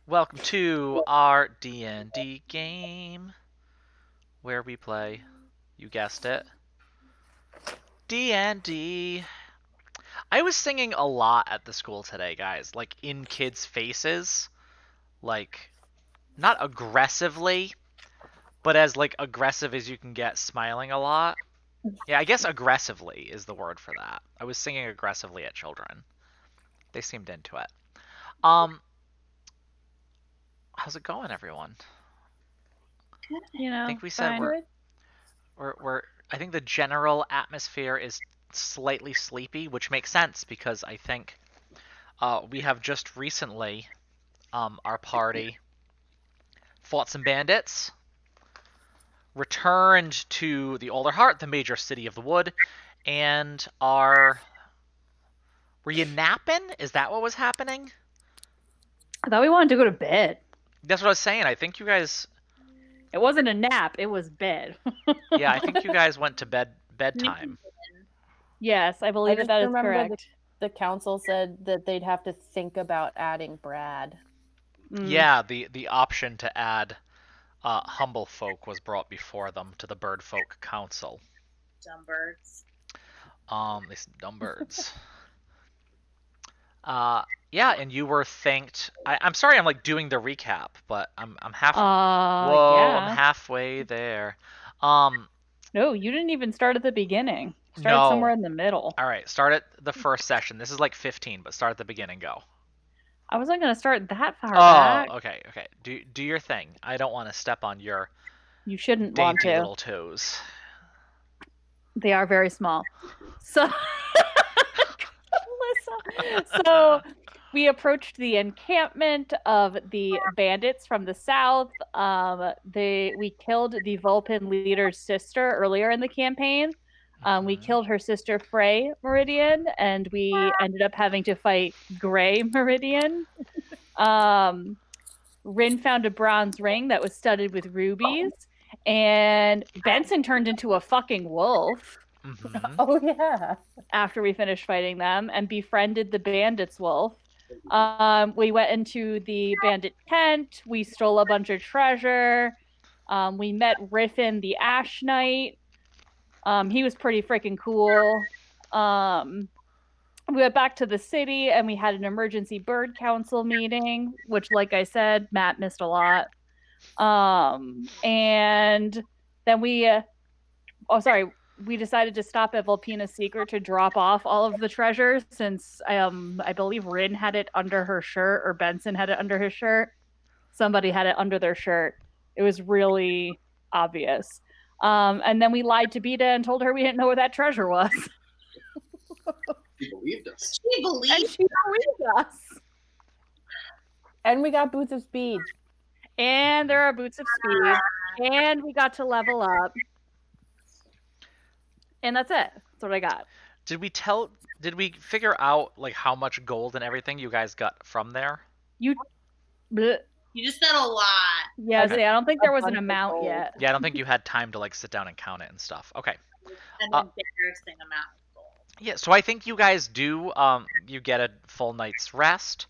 Welcome to our D&D game, where we play, you guessed it, D&D. I was singing a lot at the school today, guys, like in kids' faces, like not aggressively, but as like aggressive as you can get, smiling a lot. Yeah, I guess aggressively is the word for that. I was singing aggressively at children. They seemed into it. How's it going, everyone? I think we said fine. we're I think the general atmosphere is slightly sleepy, which makes sense because I think we have just recently our party fought some bandits, returned to the Older Heart, the major city of the wood, and were you napping? Is that what was happening? I thought we wanted to go to bed. That's what I was saying. I think you guys It wasn't a nap, it was bed. yeah, I think you guys went to bedtime. Yes, I I believe just that is remember correct. the council said that they'd have to think about adding Brad. Yeah, the option to add humble folk was brought before them to the bird folk council. Dumb birds. These dumb birds. Yeah, and you were thanked. I'm sorry, I'm like doing the recap, but I'm half. Whoa, yeah. I'm halfway there. No, you didn't even start at the beginning. You started No. somewhere in the middle. All right, start at the first session. This is like 15, but start at the beginning. Go. I wasn't gonna start that far back. Okay. Do your thing. I don't want to step on your You shouldn't want dainty to. little toes. They are very small. So, so we approached the encampment of the bandits from the south. We killed the Vulpin leader's sister earlier in the campaign. We killed her sister Frey Meridian, and we ended up having to fight Gray Meridian. Rin found a bronze ring that was studded with rubies, and Benson turned into a fucking wolf. Mm-hmm. Oh yeah. After we finished fighting them and befriended the bandits wolf. We went into the bandit tent. We stole a bunch of treasure. We met Riffin the Ash Knight. He was pretty freaking cool. We went back to the city and we had an emergency bird council meeting, which, like I said, Matt missed a lot. And then we decided to stop at Vulpina's Secret to drop off all of the treasures, since I believe Rin had it under her shirt, or Benson had it under his shirt. Somebody had it under their shirt. It was really obvious. And then we lied to Beta and told her we didn't know where that treasure was. She believed us. She believed. And she believed us. And we got Boots of Speed. And there are Boots of Speed. And we got to level up. And that's it. That's what I got. Did we figure out like how much gold and everything you guys got from there? You just said a lot. Yeah, okay. I don't think there was an amount yet. Yeah, I don't think you had time to like sit down and count it and stuff. Okay. An embarrassing amount of gold. Yeah, so I think you guys do you get a full night's rest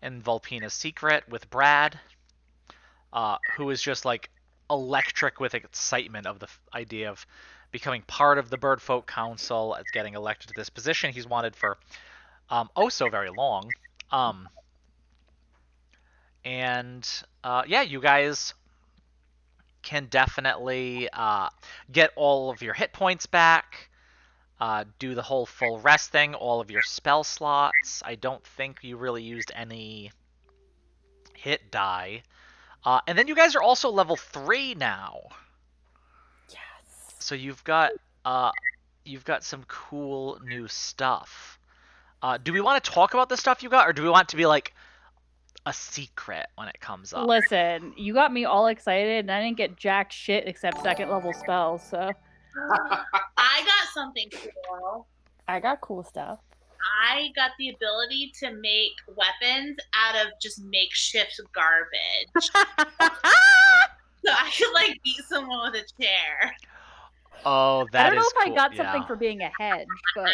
in Vulpina's Secret with Brad, who is just like electric with excitement of the idea of becoming part of the Birdfolk Council, as getting elected to this position he's wanted for so very long. Yeah, you guys can definitely get all of your hit points back, do the whole full rest thing, all of your spell slots. I don't think you really used any hit die. And then you guys are also level 3 now. So you've got some cool new stuff. Do we want to talk about the stuff you got, or do we want it to be like a secret when it comes up? Listen, you got me all excited, and I didn't get jack shit except second level spells. So I got something cool. I got cool stuff. I got the ability to make weapons out of just makeshift garbage. So I could like beat someone with a chair. Oh, that is I don't know if cool. I got something for being a hedge, but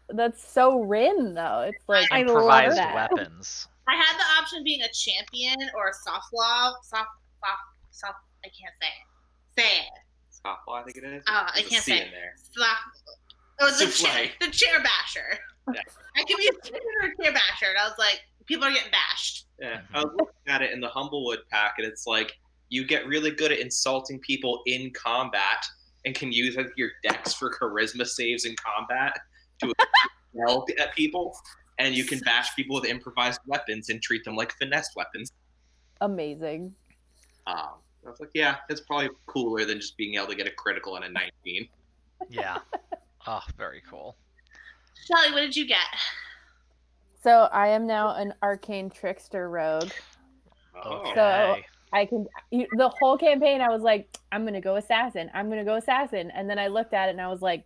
That's so Rin, though. It's like I improvised love that. weapons. I had the option of being a champion or a soft. I can't say it. Say it. Softball, I think it is. I There's a can't C say in there. Soft. Oh, Souffle. the chair basher. Yeah. I can be a champion or a chair basher, and I was like, people are getting bashed. Yeah, I was looking at it in the Humblewood pack, and it's like you get really good at insulting people in combat and can use your dex for charisma saves in combat to yell at people, and you can bash people with improvised weapons and treat them like finesse weapons. Amazing. I was like, yeah, it's probably cooler than just being able to get a critical on a 19. Yeah. Oh, very cool. Shelly, what did you get? So I am now an arcane trickster rogue. Oh. So I can the whole campaign I was like, I'm gonna go assassin. And then I looked at it and I was like,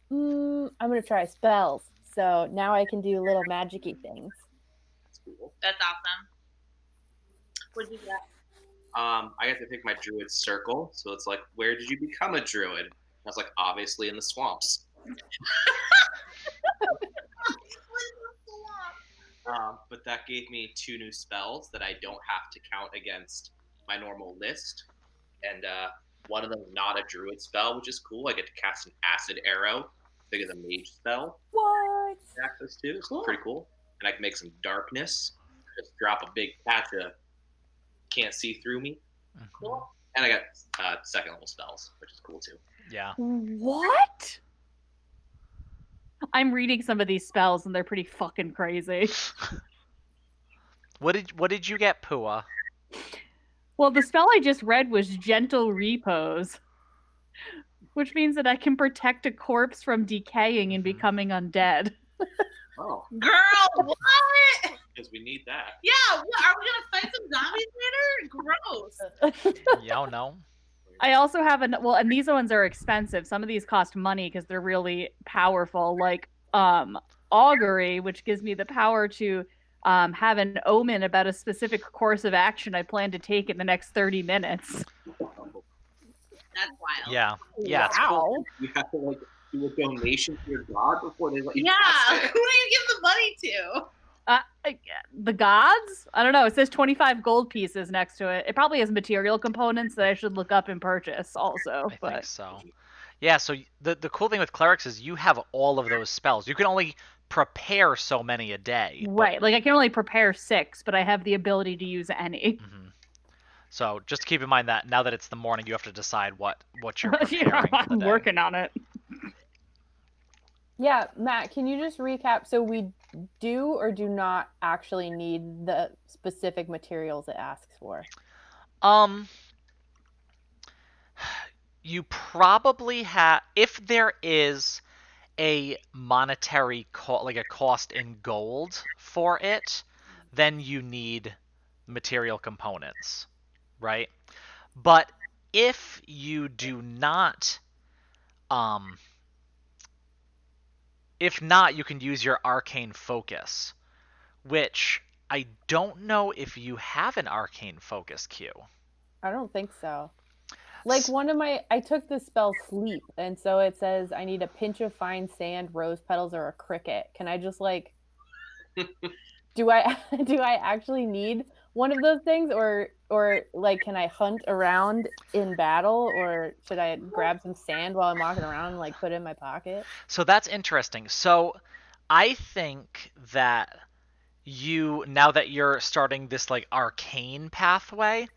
I'm gonna try spells. So now I can do little magic-y things. That's cool. That's awesome. What did you get? I got to pick my druid circle, so it's like, where did you become a druid? I was like, obviously in the swamps. But that gave me 2 new spells that I don't have to count against my normal list. And one of them not a druid spell, which is cool. I get to cast an acid arrow, big as a mage spell. What? Access to, it's pretty cool. And I can make some darkness. Just drop a big patch of can't see through me. Cool. And I got second level spells, which is cool too. Yeah. What? I'm reading some of these spells and they're pretty fucking crazy. What did you get, Pua? Well, the spell I just read was Gentle Repose, which means that I can protect a corpse from decaying and becoming undead. Oh, Girl, what? because we need that. Yeah, what? Are we gonna fight some zombies later? Gross. Yeah, no. I also have and these ones are expensive. Some of these cost money because they're really powerful, like augury, which gives me the power to have an omen about a specific course of action I plan to take in the next 30 minutes. That's wild. Yeah. Yeah, it's cool. You have to like do a donation to your god before they let you Yeah, cast who it. do you give the money to? The gods? I don't know. It says 25 gold pieces next to it. It probably has material components that I should look up and purchase also. I think so. Yeah, so the cool thing with clerics is you have all of those spells. You can only prepare so many a day. Right. Like I can only prepare 6, but I have the ability to use any. Mm-hmm. So just keep in mind that now that it's the morning, you have to decide what you're preparing for the I'm day. working on it. Yeah, Matt, can you just recap? So we do or do not actually need the specific materials it asks for? You probably have, if there is a monetary like a cost in gold for it, then you need material components, right? But if you do not, if not, you can use your arcane focus, which I don't know if you have an arcane focus, Q. I don't think so. Like I took the spell sleep, and so it says I need a pinch of fine sand, rose petals, or a cricket. Can I just like, do I actually need one of those things, or like can I hunt around in battle, or should I grab some sand while I'm walking around and like put it in my pocket? So that's interesting. So I think that you, now that you're starting this like arcane pathway,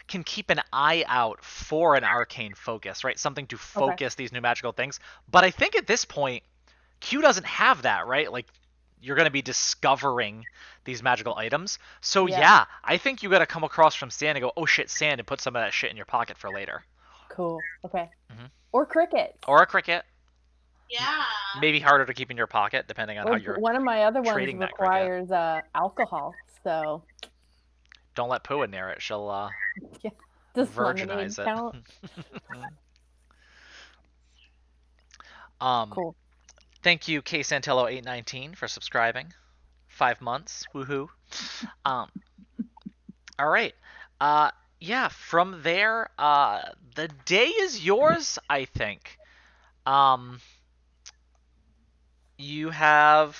can keep an eye out for an arcane focus, right? Something to focus these new magical things. But I think at this point, Q doesn't have that, right? Like you're going to be discovering these magical items. So yeah, I think you got to come across from sand and go, oh shit, sand, and put some of that shit in your pocket for later. Cool. Okay. Mm-hmm. Or crickets. Or a cricket. Yeah. Maybe harder to keep in your pocket, depending on how you're one of my other ones trading that requires alcohol, so don't let Pua near it. She'll does virginize lemonade it. Count? Cool. Thank you, K Santillo 819 for subscribing. 5 months. Woohoo. All right. Yeah, from there, the day is yours, I think. You have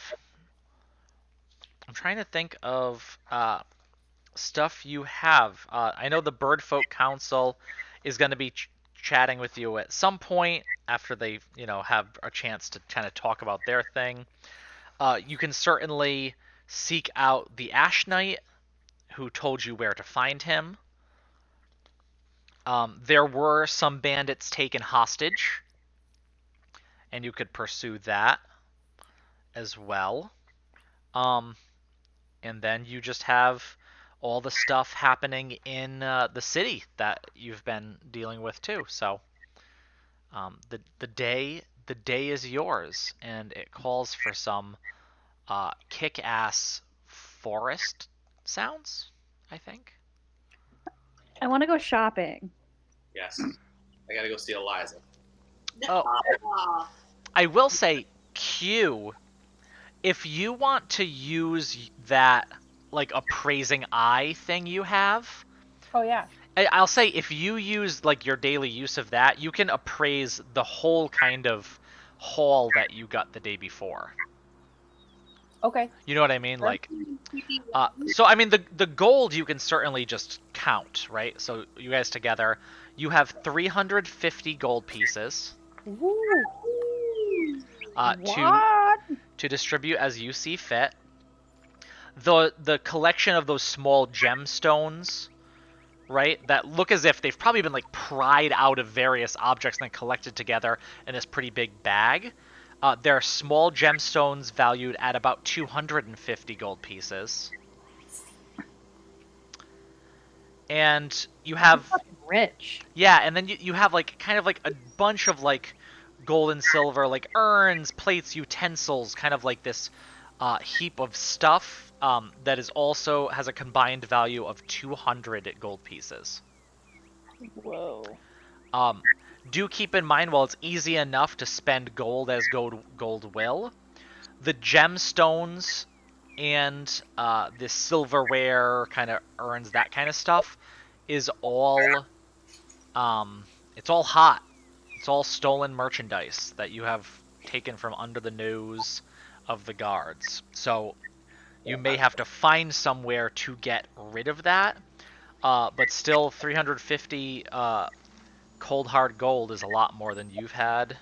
I'm trying to think of stuff you have. I know the Birdfolk Council is going to be chatting with you at some point after they, have a chance to kind of talk about their thing. You can certainly seek out the Ash Knight, who told you where to find him. There were some bandits taken hostage, and you could pursue that as well. And then you just have all the stuff happening in the city that you've been dealing with too. So the day is yours, and it calls for some kick-ass forest sounds, I think. I want to go shopping. Yes. I gotta go see Eliza. Oh, Aw. I will say, Q, if you want to use that like appraising eye thing you have, Oh yeah. I'll say if you use like your daily use of that, you can appraise the whole kind of haul that you got the day before. Okay. You know what I mean? Sure. Like, so I mean the gold you can certainly just count, right? So you guys together, you have 350 gold pieces Woo. to distribute as you see fit. The collection of those small gemstones, right, that look as if they've probably been like pried out of various objects and then collected together in this pretty big bag. There are small gemstones valued at about 250 gold pieces. And you have, Rich. yeah, and then you have like kind of like a bunch of like gold and silver, like urns, plates, utensils, kind of like this heap of stuff that is also has a combined value of 200 gold pieces. Whoa. Do keep in mind, while it's easy enough to spend gold as gold will, the gemstones and the silverware kind of urns, that kind of stuff, is all it's all hot. It's all stolen merchandise that you have taken from under the nose of the guards. So you may have to find somewhere to get rid of that. But still, 350 cold hard gold is a lot more than you've had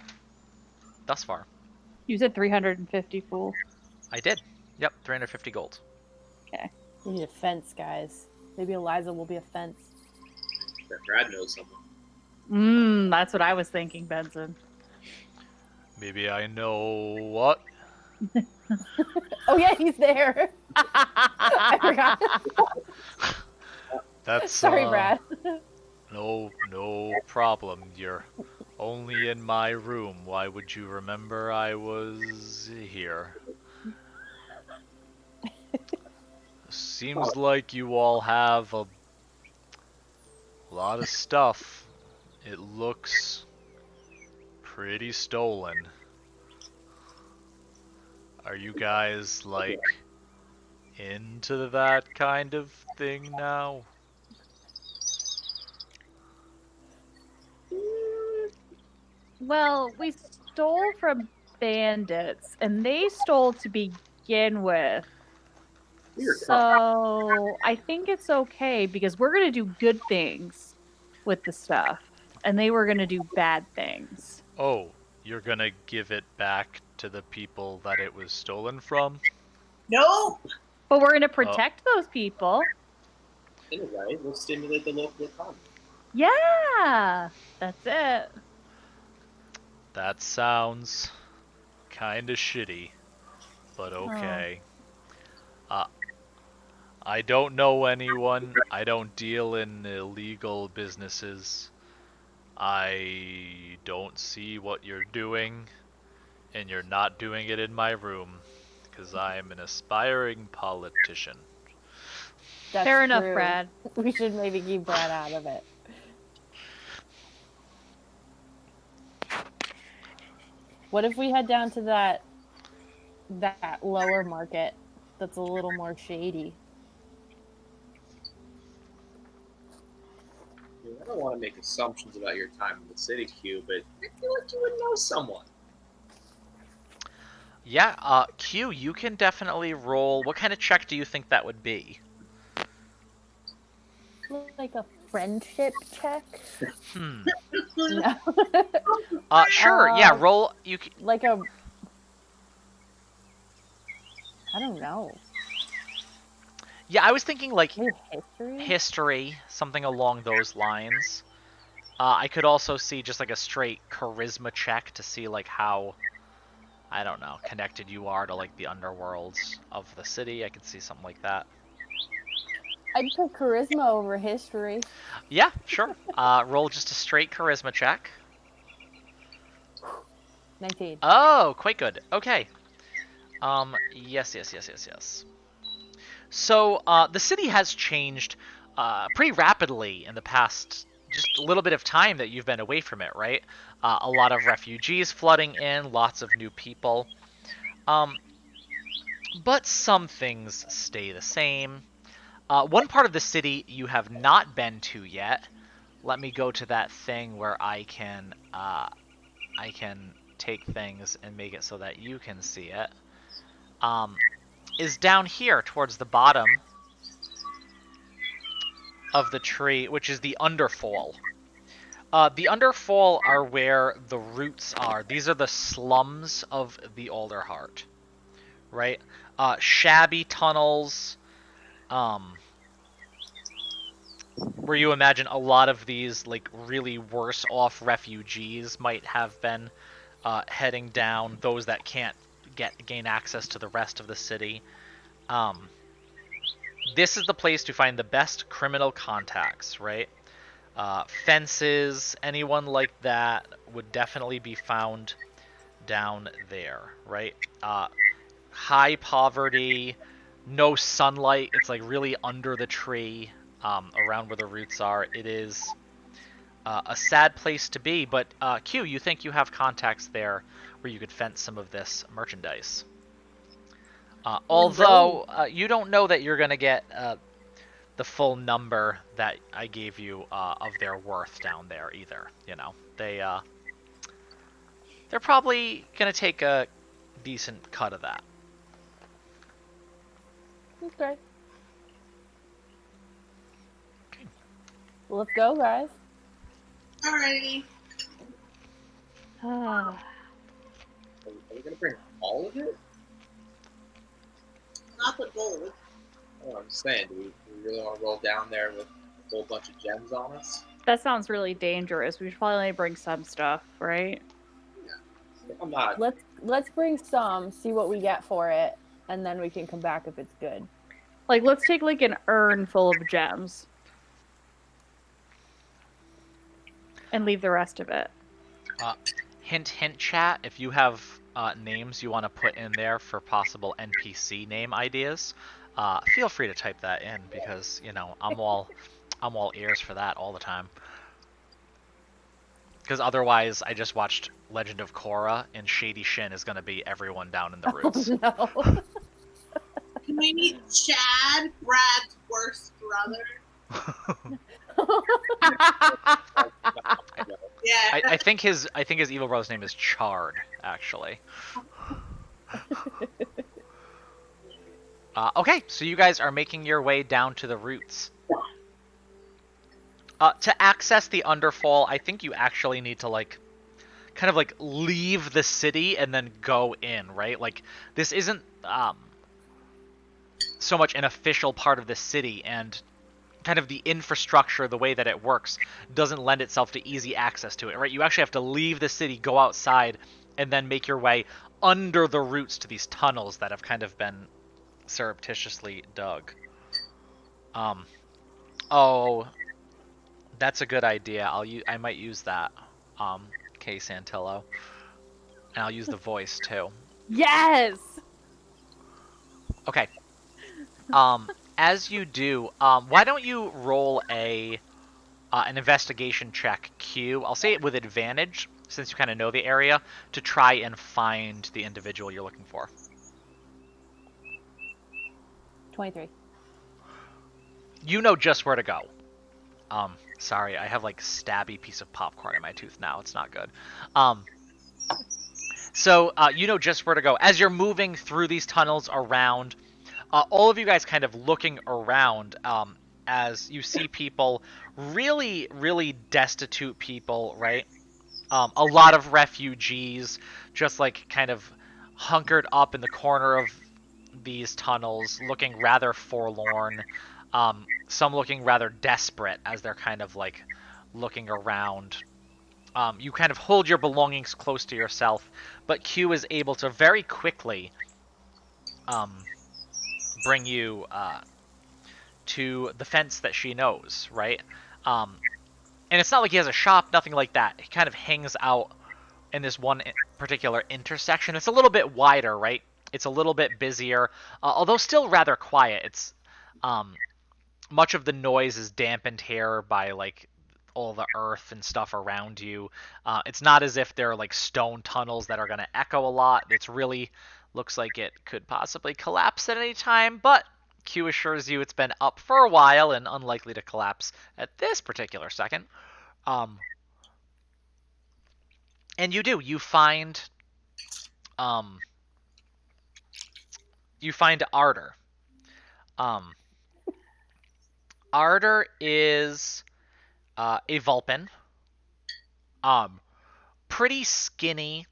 thus far. You said 350, fool. I did. Yep, 350 gold. Okay. We need a fence, guys. Maybe Eliza will be a fence. That Brad knows someone. That's what I was thinking, Benson. Maybe I know what? Oh yeah, he's there. I forgot. That's Sorry, Brad. No problem. You're only in my room. Why would you remember I was here? Seems like you all have a lot of stuff. It looks pretty stolen. Are you guys, like, into that kind of thing now? Well, we stole from bandits, and they stole to begin with. So I think it's okay because we're gonna do good things with the stuff, and they were gonna do bad things. Oh, you're gonna give it back to the people that it was stolen from? No. But we're gonna protect those people. In a way, we'll stimulate the local economy. Yeah, that's it. That sounds kinda shitty, but okay. I don't know anyone. I don't deal in illegal businesses. I don't see what you're doing, and you're not doing it in my room, because I'm an aspiring politician. That's Fair enough, true. Brad. We should maybe keep Brad out of it. What if we head down to that lower market that's a little more shady? I don't want to make assumptions about your time in the city, Q, but I feel like you would know someone. Yeah, Q, you can definitely roll. What kind of check do you think that would be? Like a friendship check? Hmm. No. Sure. Yeah, roll. Like a. I don't know. Yeah, I was thinking like Maybe history? history, something along those lines. I could also see just like a straight charisma check to see like how, I don't know, connected you are to like the underworlds of the city. I could see something like that. I'd put charisma over history. Yeah, sure. Roll just a straight charisma check. 19. Oh, quite good. Okay. Yes. So, the city has changed pretty rapidly in the past just a little bit of time that you've been away from it, right? A lot of refugees flooding in, lots of new people. Um, but some things stay the same. One part of the city you have not been to yet. Let me go to that thing where I can take things and make it so that you can see it. Is down here towards the bottom of the tree, which is the underfall. The underfall are where the roots are. These are the slums of the Alderheart, right? Shabby tunnels, where you imagine a lot of these like really worse off refugees might have been heading down. Those that can't gain access to the rest of the city. Um, this is the place to find the best criminal contacts, right? Fences, anyone like that would definitely be found down there, right? High poverty, no sunlight. It's like really under the tree, around where the roots are. It is a sad place to be, but Q, you think you have contacts there where you could fence some of this merchandise. Although you don't know that you're going to get the full number that I gave you of their worth down there either. You know, they're probably gonna take a decent cut of that. Okay. Well, let's go, guys. Alrighty. Are we gonna bring all of it? Not the gold. Oh, I'm just saying, do we really want to roll down there with a whole bunch of gems on us? That sounds really dangerous. We should probably only bring some stuff, right? I'm not. Let's bring some, see what we get for it, and then we can come back if it's good. Like, let's take like an urn full of gems. And leave the rest of it. Hint, chat. If you have names you want to put in there for possible NPC name ideas, feel free to type that in because you know I'm all ears for that all the time. Because otherwise, I just watched Legend of Korra, and Shady Shin is going to be everyone down in the roots. Oh, no. Can we meet Chad, Brad's worst brother? Yeah. I think his evil brother's name is Chard, actually. Okay, so you guys are making your way down to the roots. To access the Underfall, I think you actually need to like kind of like leave the city and then go in, right? Like this isn't so much an official part of the city, and kind of the infrastructure, the way that it works, doesn't lend itself to easy access to it, right? You actually have to leave the city, go outside, and then make your way under the roots to these tunnels that have kind of been surreptitiously dug. Oh, that's a good idea. I might use that, Kay Santillo. And I'll use the voice too. Yes! Okay. As you do, why don't you roll an investigation check, Q? I'll say it with advantage, since you kind of know the area, to try and find the individual you're looking for. 23. You know just where to go. Sorry, I have like stabby piece of popcorn in my tooth now. It's not good. So you know just where to go. As you're moving through these tunnels around, all of you guys kind of looking around as you see people, really, really destitute people, right? A lot of refugees just like kind of hunkered up in the corner of these tunnels, looking rather forlorn. Some looking rather desperate as they're kind of like looking around. You kind of hold your belongings close to yourself, but Q is able to very quickly bring you to the fence that she knows, right? And it's not like he has a shop, nothing like that. He kind of hangs out in this one particular intersection. It's a little bit wider, right? It's a little bit busier, although still rather quiet. It's much of the noise is dampened here by like all the earth and stuff around you. It's not as if there are like stone tunnels that are going to echo a lot. It's really looks like it could possibly collapse at any time, but Q assures you it's been up for a while and unlikely to collapse at this particular second. And you do. You find Arter. Arter is a Vulpin. Pretty skinny.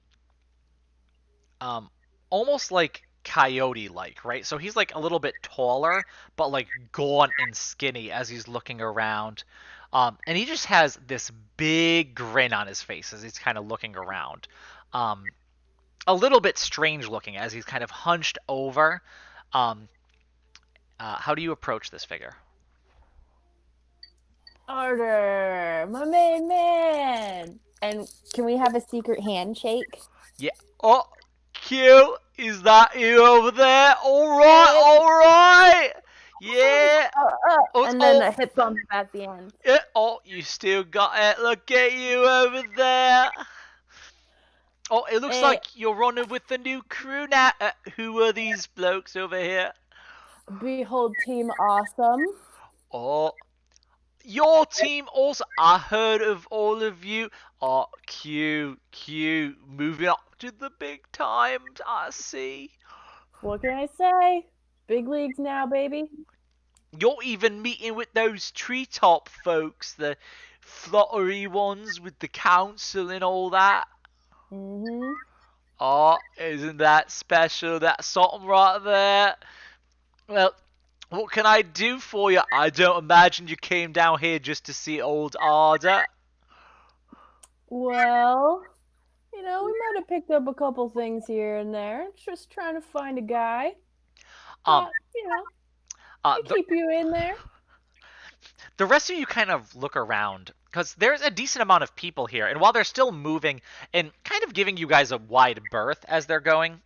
Almost like coyote-like, right? So he's like a little bit taller, but like gaunt and skinny as he's looking around. And he just has this big grin on his face as he's kind of looking around. A little bit strange looking as he's kind of hunched over. How do you approach this figure? Arter, my main man. And can we have a secret handshake? Yeah. Oh, Q, is that you over there? All right, all right. Yeah. Oh, and then a hip bump at the end. Yeah. Oh, you still got it. Look at you over there. Oh, it looks like you're running with the new crew now. Who are these blokes over here? Behold Team Awesome. Oh, your team also. I heard of all of you. Oh, Q, moving up to the big times. I see. What can I say? Big leagues now, baby. You're even meeting with those treetop folks, the fluttery ones with the council and all that. Mm-hmm. Oh, isn't that special? That's something right there. Well, what can I do for you? I don't imagine you came down here just to see old Arda. Well, we might have picked up a couple things here and there. Just trying to find a guy. Keep you in there. The rest of you kind of look around, because there's a decent amount of people here, and while they're still moving and kind of giving you guys a wide berth as they're going,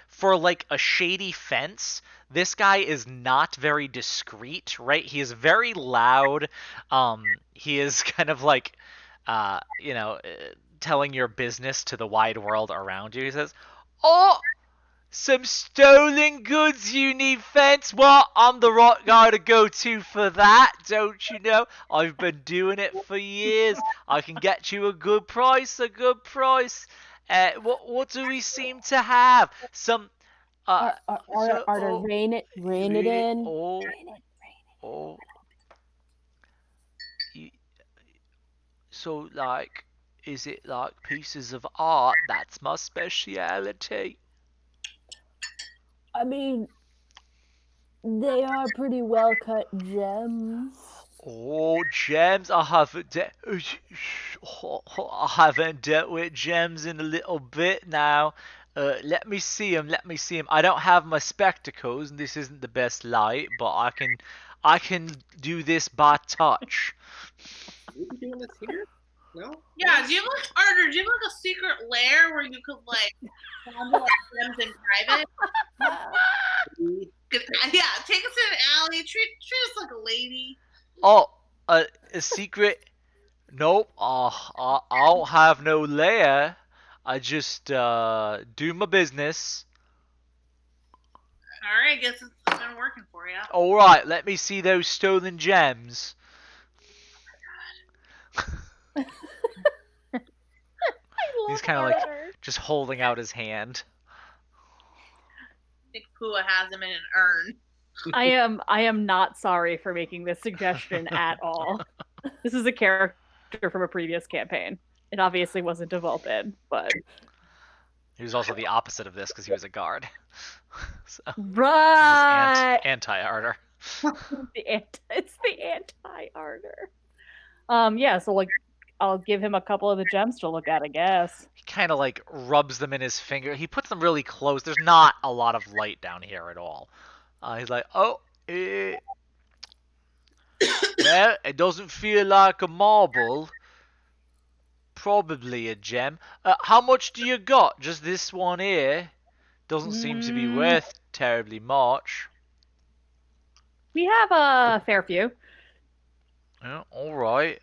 for like a shady fence, this guy is not very discreet, right? He is very loud. He is kind of like, telling your business to the wide world around you. He says, "Oh, some stolen goods you need, fence? Well, I'm the right guy to go to for that, don't you know? I've been doing it for years. I can get you a good price, What do we seem to have? Some, rein it in. Oh, Rein it. oh. So, like, is it like pieces of art? That's my speciality. I mean, they are pretty well cut gems. Oh, gems! I haven't dealt with gems in a little bit now. Let me see them. I don't have my spectacles, and this isn't the best light, but I can do this by touch. Are we doing this here? No? Yeah, do you have Arter, do you have like a secret lair where you could like handle like gems in private? Yeah, take us to an alley, treat us like a lady. Oh, a secret? Nope. I don't have no lair. I just do my business. All right, guess it's been working for you. All right, let me see those stolen gems. He's kind of like just holding out his hand. I think Pua has him in an urn. I am not sorry for making this suggestion at all. This is a character from a previous campaign. It obviously wasn't a Vulpin, but He was also the opposite of this because he was a guard. So right. this is anti-Ardor. It's the anti-Ardor. Yeah, so like I'll give him a couple of the gems to look at, I guess. He kind of like rubs them in his finger. He puts them really close. There's not a lot of light down here at all. He's like, oh, well, it doesn't feel like a marble. Probably a gem. How much do you got? Just this one here? Doesn't seem to be worth terribly much. We have a fair few. Yeah, all right.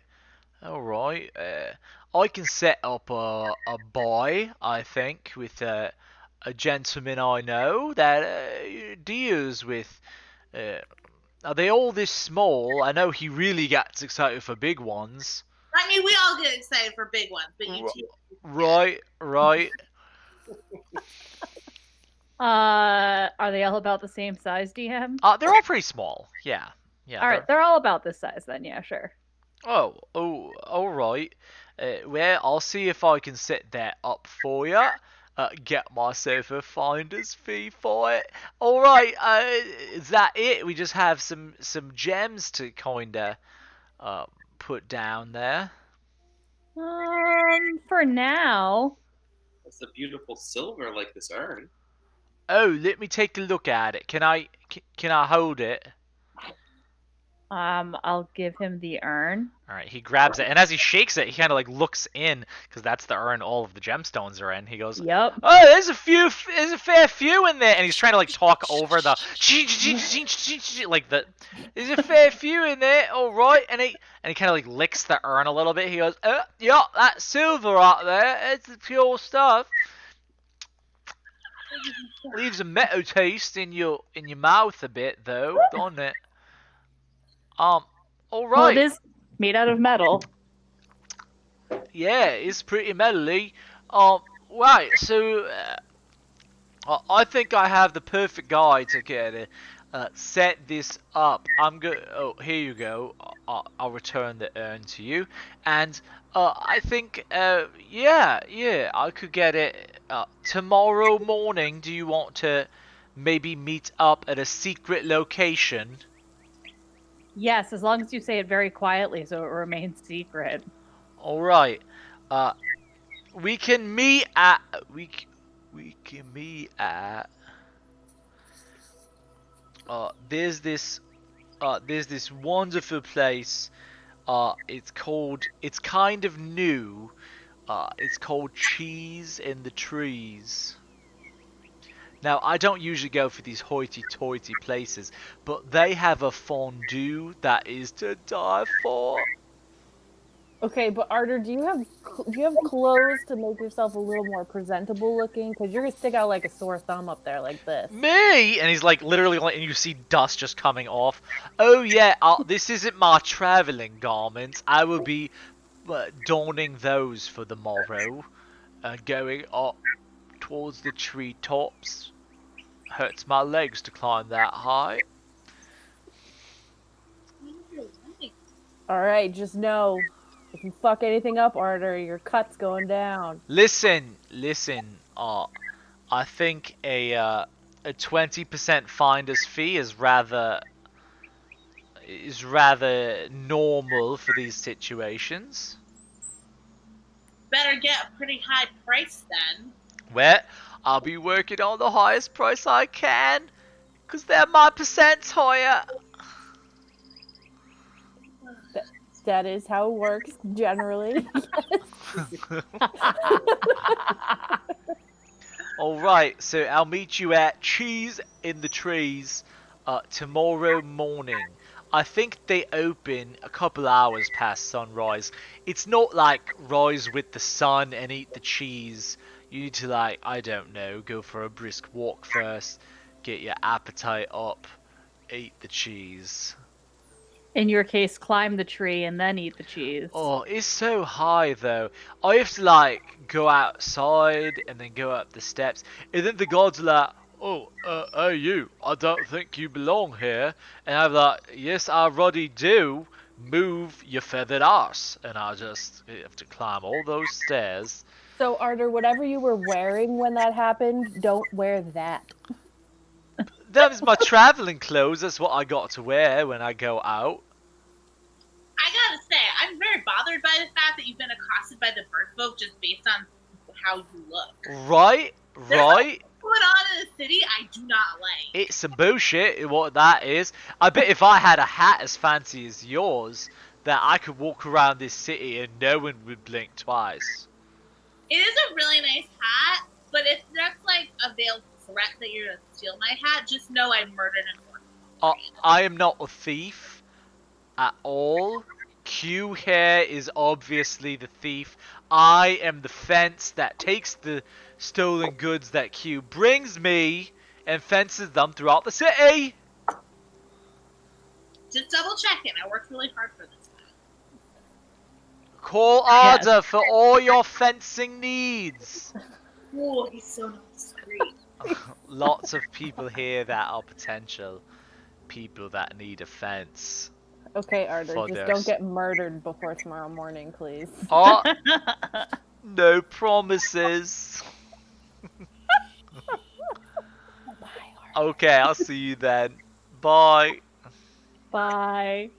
I can set up a buy, I think, with a gentleman I know that deals with. Are they all this small? I know he really gets excited for big ones. I mean, we all get excited for big ones, but you two. Right. Are they all about the same size, DM? They're all pretty small. Yeah. All right, they're all about this size then. Yeah, sure. Oh, all right. Well, I'll see if I can set that up for you. Get myself a finder's fee for it. All right. Is that it? We just have some gems to kinda put down there. For now. It's a beautiful silver like this urn. Oh, let me take a look at it. Can I hold it? I'll give him the urn. All right, he grabs it, and as he shakes it, he kind of like looks in because that's the urn all of the gemstones are in. He goes, Yep. "Oh, there's a fair few in there," and he's trying to like talk over the like the. There's a fair few in there, all right, and he kind of like licks the urn a little bit. He goes, yeah, that's silver out there. It's the pure stuff. Leaves a metal taste in your mouth a bit though, doesn't it? All right. Well, it is made out of metal. Yeah, it's pretty metally. Right, so I think I have the perfect guy to get set this up. Oh, here you go. I'll return the urn to you, and I think yeah, I could get it tomorrow morning. Do you want to maybe meet up at a secret location? Yes, as long as you say it very quietly so it remains secret. All right. We can meet at there's this wonderful place. It's kind of new. It's called Cheese in the Trees. Now, I don't usually go for these hoity-toity places, but they have a fondue that is to die for. Okay, but Ardor, do you have clothes to make yourself a little more presentable looking? Because you're gonna stick out like a sore thumb up there like this. Me? And he's like literally, and you see dust just coming off. Oh yeah, this isn't my traveling garments. I will be donning those for the morrow, going up towards the treetops. Hurts my legs to climb that high. All right, just know if you fuck anything up, Ardor, your cut's going down. Listen. I think a 20% finder's fee is rather normal for these situations. Better get a pretty high price then. Well, I'll be working on the highest price I can, because they're my percents higher. That is how it works generally. Alright, so I'll meet you at Cheese in the Trees tomorrow morning. I think they open a couple hours past sunrise. It's not like rise with the sun and eat the cheese. You need to, like, I don't know, go for a brisk walk first, get your appetite up, eat the cheese. In your case, climb the tree and then eat the cheese. Oh, it's so high though. I have to like go outside and then go up the steps, and then the guards are like, "Oh, hey you! I don't think you belong here." And I'm like, "Yes, I already do. Move your feathered ass." And I just have to climb all those stairs. So, Arter, whatever you were wearing when that happened, don't wear that. That was my traveling clothes. That's what I got to wear when I go out. I gotta say, I'm very bothered by the fact that you've been accosted by the bird folk just based on how you look. Right? Right? Put on in the city, I do not like. It's some bullshit, what that is. I bet if I had a hat as fancy as yours, that I could walk around this city and no one would blink twice. It is a really nice hat, but if that's like a veiled threat that you're gonna steal my hat, just know I murdered an orc. I am not a thief at all. Q here is obviously the thief. I am the fence that takes the stolen goods that Q brings me and fences them throughout the city. Just double checking. I worked really hard for this. Call order for all your fencing needs. Oh, he's so not discreet. Lots of people here that are potential people that need a fence. Okay, Arter, For just their don't get murdered before tomorrow morning, please. Oh, no promises. Okay, I'll see you then. Bye. Bye.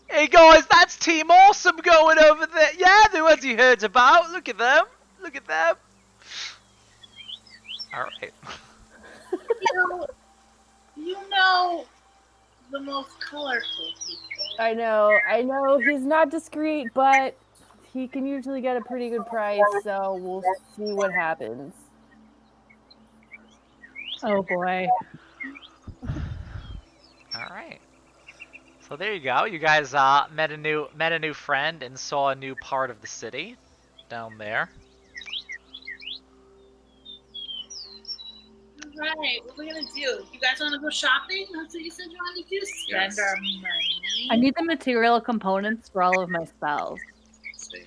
Hey guys, that's Team Awesome going over there. Yeah, the ones you heard about. Look at them. Look at them. Alright. You know the most colorful people. I know, he's not discreet, but he can usually get a pretty good price, so we'll see what happens. Oh boy. Alright. So there you go. You guys met a new friend and saw a new part of the city down there. Right, what are we gonna do? You guys wanna go shopping? That's what you said you wanted to do? Spend Yes. our money. I need the material components for all of my spells. Same.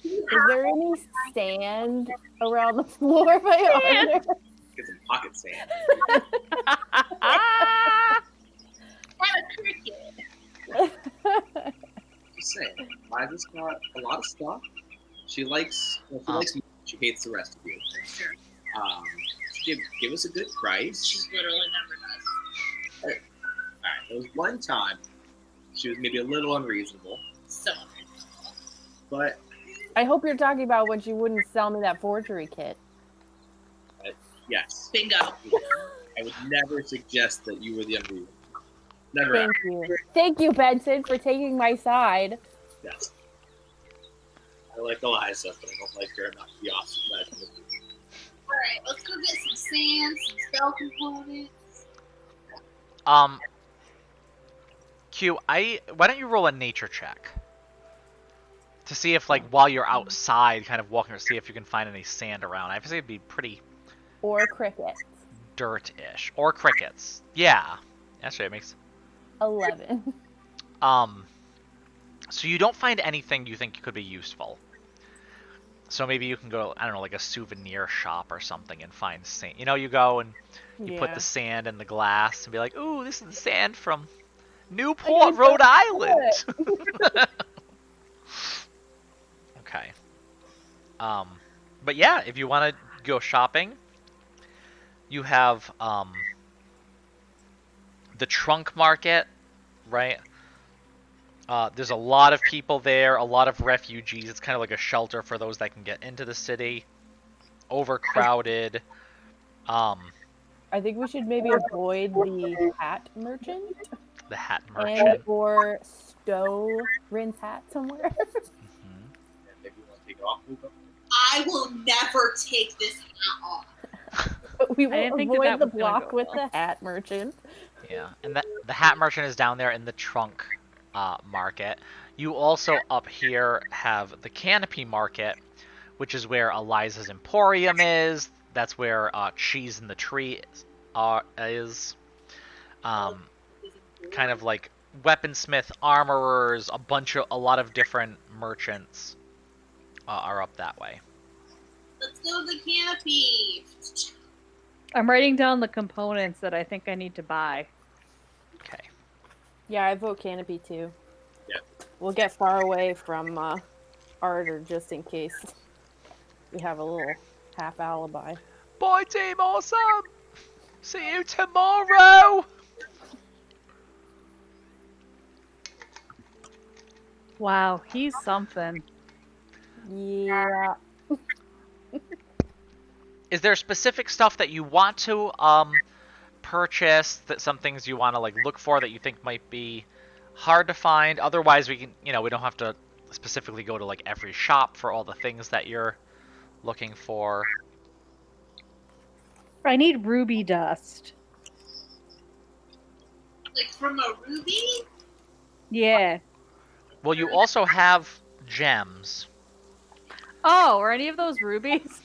Is there any sand around the floor by Arter? Get some pocket sand. And a cricket. Just saying. Liza's got a lot of stuff. She likes. Well, she likes. She hates the rest of you. Sure. Give us a good price. She literally never does. Alright, there was one time she was maybe a little unreasonable, So but I hope you're talking about when she wouldn't sell me that forgery kit. yes, bingo. I would never suggest that you were the unreasonable. Never. Thank you. Thank you, Benson, for taking my side. Yes. I like Eliza, but I don't like her enough to be awesome. Alright, let's go get some sand, some spell components. Q, why don't you roll a nature check? To see if, like, while you're outside, kind of walking, or see if you can find any sand around. I have to say it'd be pretty Or cricket. dirt-ish. Or crickets. Yeah. Actually, it makes... 11. So you don't find anything you think could be useful. So maybe you can go, I don't know, like a souvenir shop or something and find sand. You know, you go and you put the sand in the glass and be like, ooh, this is the sand from Newport, Rhode Island. Okay. But yeah, if you want to go shopping, you have the trunk market, right? There's a lot of people there, a lot of refugees. It's kind of like a shelter for those that can get into the city. Overcrowded. I think we should maybe avoid the hat merchant. The hat And merchant. or stow Rin's hat somewhere. Maybe you want to take it off, Luca? I will never take this hat off. We I will didn't think avoid that the was gonna block go with well. the hat merchant. Yeah, and the hat merchant is down there in the trunk market. You also up here have the canopy market, which is where Eliza's Emporium is. That's where Cheese in the Tree is. kind of like weaponsmith, armorers, a lot of different merchants are up that way. Let's go to the canopy. I'm writing down the components that I think I need to buy. Okay. Yeah, I vote canopy too. Yeah. We'll get far away from Arter just in case we have a little half alibi. Bye, Team Awesome! See you tomorrow! Wow, he's something. Yeah. Is there specific stuff that you want to purchase, that some things you want to like look for that you think might be hard to find? Otherwise, we can, we don't have to specifically go to like every shop for all the things that you're looking for. I need ruby dust. Like from a ruby? Yeah. Well, you also have gems. Oh, are any of those rubies?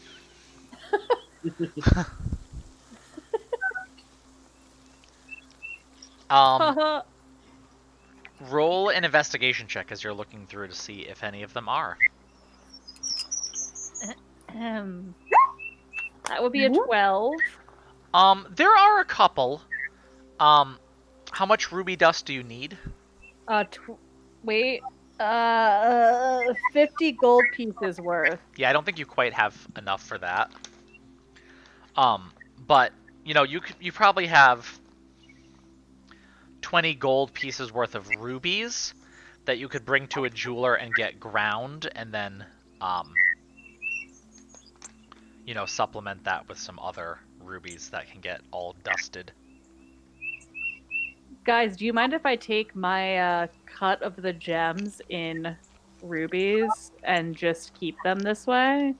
Roll an investigation check as you're looking through to see if any of them are. That would be a 12. There are a couple. How much ruby dust do you need? 50 gold pieces worth. Yeah, I don't think you quite have enough for that. But you probably have 20 gold pieces worth of rubies that you could bring to a jeweler and get ground, and then supplement that with some other rubies that can get all dusted. Guys, do you mind if I take my cut of the gems in rubies and just keep them this way?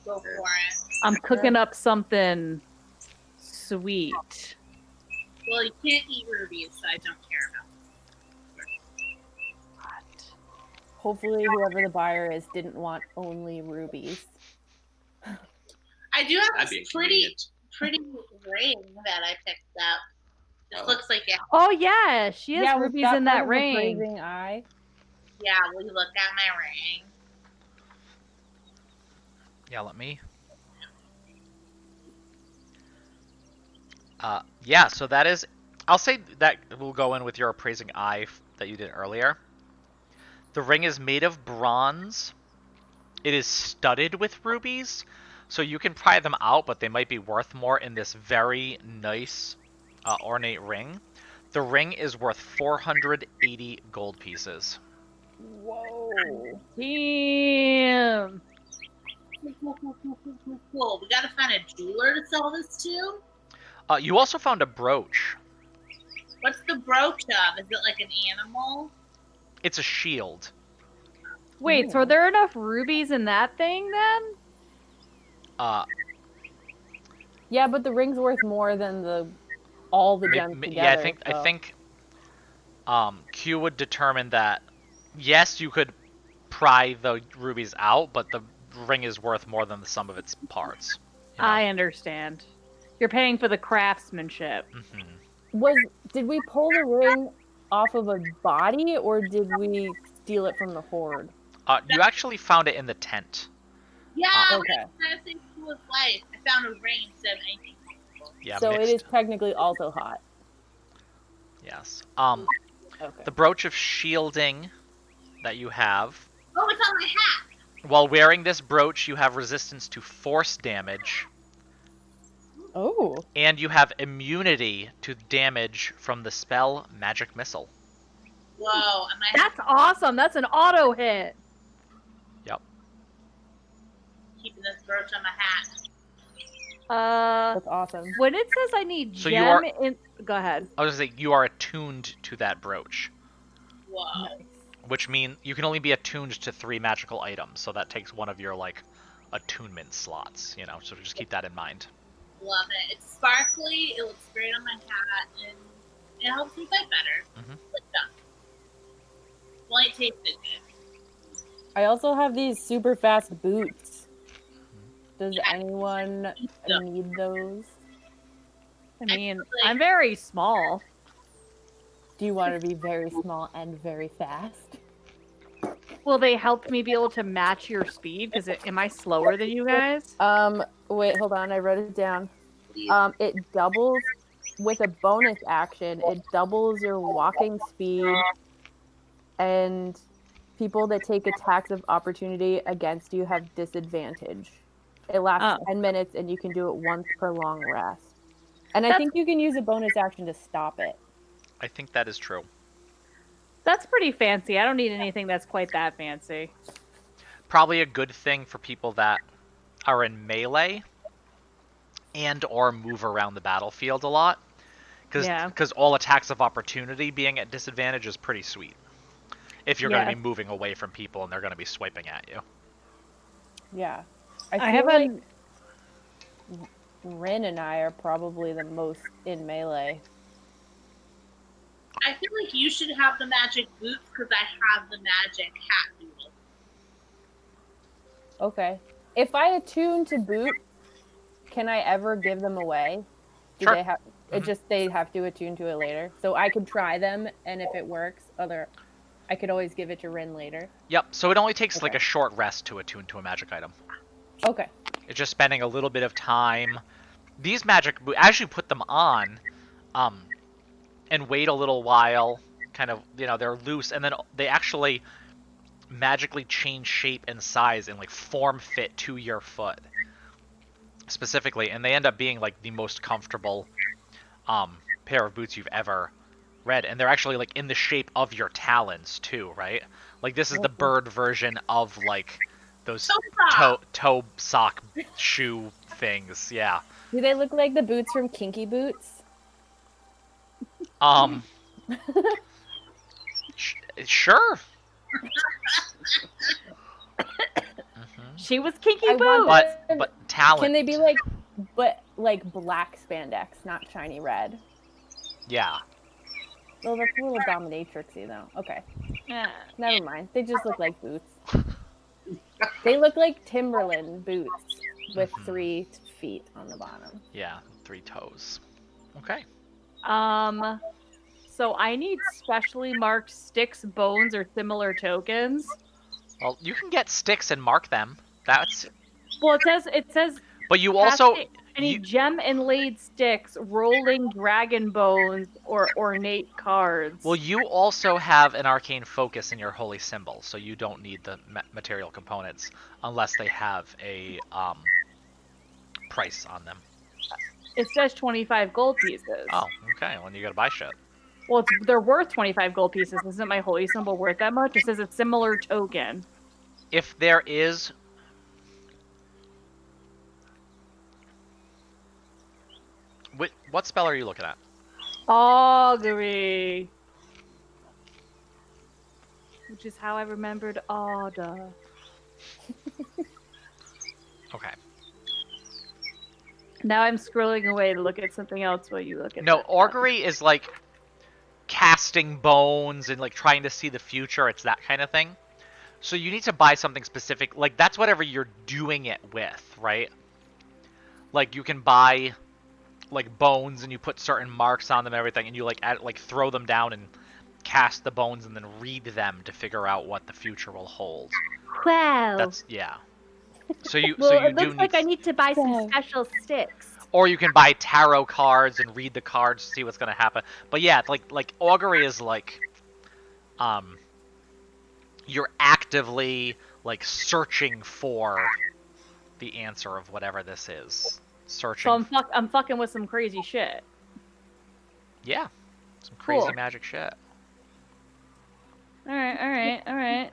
Go for it. I'm cooking up something sweet. Well, you can't eat rubies, so I don't care about What? Hopefully whoever the buyer is didn't want only rubies. I do have That'd be this pretty inconvenient. ring that I picked up. It looks like it. Oh yeah, she has with rubies in part that of ring. appraising eye. Yeah, will you look at my ring? Yeah, let me. Yeah, so that is. I'll say that will go in with your appraising eye that you did earlier. The ring is made of bronze. It is studded with rubies, so you can pry them out, but they might be worth more in this very nice, ornate ring. The ring is worth 480 gold pieces. Whoa. Damn. Cool. We gotta find a jeweler to sell this to. You also found a brooch. What's the brooch of? Is it like an animal? It's a shield. Wait, so are there enough rubies in that thing then? Yeah, but the ring's worth more than all the gems together. Yeah, so. I think Q would determine that yes, you could pry the rubies out, but the ring is worth more than the sum of its parts. I understand. You're paying for the craftsmanship. Mm-hmm. Did we pull the ring off of a body, or did we steal it from the horde? You actually found it in the tent. Yeah, okay. I think to his life. I found a ring instead of anything. Yeah, so mixed. it is technically also hot. Yes. Okay. The brooch of shielding that you have. Oh, it's on my hat. While wearing this brooch, you have resistance to force damage. Oh. And you have immunity to damage from the spell Magic Missile. Whoa, That's awesome. That's an auto hit. Yep. Keeping this brooch on my hat. That's awesome. When it says I need So gem in... Go ahead. I was gonna say, you are attuned to that brooch. Whoa. Nice. Which means you can only be attuned to 3 magical items, so that takes one of your, attunement slots, so just keep that in mind. Love it. It's sparkly, it looks great on my hat, and it helps me fight better. Mhm. Like that. Well, it tasted good. I also have these super fast boots. Does anyone need those? I mean, feel like- I'm very small. Do you want to be very small and very fast? Will they help me be able to match your speed? Because am I slower than you guys? Wait, hold on. I wrote it down. It doubles with a bonus action. It doubles your walking speed, and people that take attacks of opportunity against you have disadvantage. It lasts 10 minutes, and you can do it once per long rest. And I think you can use a bonus action to stop it. I think that is true. That's pretty fancy. I don't need anything that's quite that fancy. Probably a good thing for people that are in melee and or move around the battlefield a lot. Because all attacks of opportunity being at disadvantage is pretty sweet. If you're going to be moving away from people and they're going to be swiping at you. Yeah. I have like Rin and I are probably the most in melee. I feel like you should have the magic boots because I have the magic hat noodle. Okay. If I attune to boot, can I ever give them away? Sure. They have they have to attune to it later. So I could try them, and if it works, I could always give it to Rin later. Yep. So it only takes like a short rest to attune to a magic item. Okay. It's just spending a little bit of time. These magic boots, as you put them on, and wait a little while, kind of, they're loose, and then they actually magically change shape and size and like form fit to your foot specifically, and they end up being like the most comfortable pair of boots you've ever read, and they're actually like in the shape of your talons too, right? Like this is the bird version of like those toe sock shoe things. Yeah. Do they look like the boots from Kinky Boots? Sure. She was Kinky Boots. But talent. Can they be like black spandex, not shiny red? Yeah. Well, that's a little dominatrixy though. Okay. Yeah. Never mind. They just look like boots. They look like Timberland boots with 3 feet on the bottom. Yeah, 3 toes. Okay. So I need specially marked sticks, bones, or similar tokens. Well, you can get sticks and mark them. That's. Well, it says. But you also. I need gem inlaid sticks, rolling dragon bones, or ornate cards. Well, you also have an arcane focus in your holy symbol, so you don't need the material components unless they have a price on them. It says 25 gold pieces. Oh, okay. Well, you gotta buy shit. Well, they're worth 25 gold pieces. Isn't my holy symbol worth that much? It says a similar token. If there is... What spell are you looking at? Augury. Which is how I remembered Ada. Okay. Now I'm scrolling away to look at something else while you look at No, augury is like casting bones and like trying to see the future. It's that kind of thing. So you need to buy something specific. Like that's whatever you're doing it with, right? Like you can buy like bones and you put certain marks on them and everything, and you like throw them down and cast the bones and then read them to figure out what the future will hold. Wow. That's So you well, so you it looks like I need to buy some special sticks. Or you can buy tarot cards and read the cards to see what's gonna happen. But yeah, like augury is like you're actively like searching for the answer of whatever this is. Searching. So I'm fucking with some crazy shit. Yeah. Some crazy magic shit. Alright.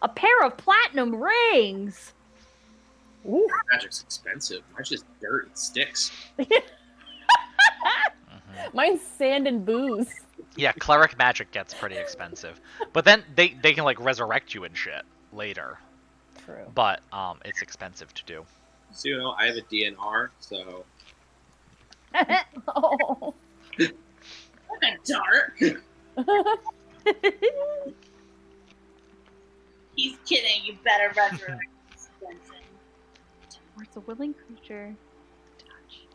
A pair of platinum rings! Ooh. Magic's expensive. Mine's just dirt and sticks. Mine's sand and booze. Yeah, cleric magic gets pretty expensive. But then they can like resurrect you and shit later. True. But it's expensive to do. So you know, I have a DNR, so Oh. What a dart. He's kidding. You better resurrect Spencer. It's a willing creature. Touch.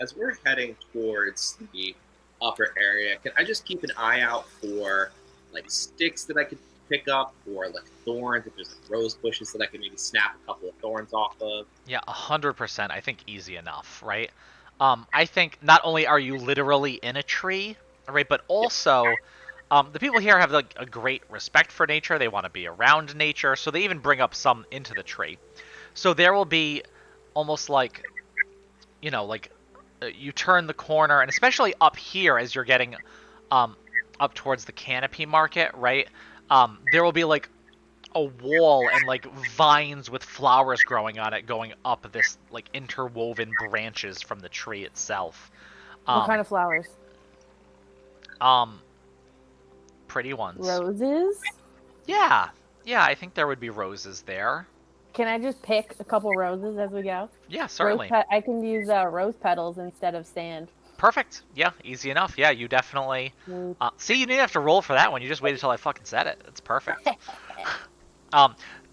as we're heading towards the upper area, can I just keep an eye out for like sticks that I could pick up, or like thorns? If there's like rose bushes that I can maybe snap a couple of thorns off of. Yeah, 100%. I think easy enough, right? I think not only are you literally in a tree, right, but also the people here have like a great respect for nature. They want to be around nature, so they even bring up some into the tree. So there will be almost like, like you turn the corner, and especially up here as you're getting up towards the canopy market, right? There will be like a wall and like vines with flowers growing on it going up this like interwoven branches from the tree itself. What kind of flowers? Um pretty ones. Roses? Yeah. Yeah, I think there would be roses there. Can I just pick a couple roses as we go? Yeah, certainly. I can use rose petals instead of sand. Perfect. Yeah, easy enough. Yeah, you definitely. See, you didn't have to roll for that one. You just waited till I fucking said it. It's perfect.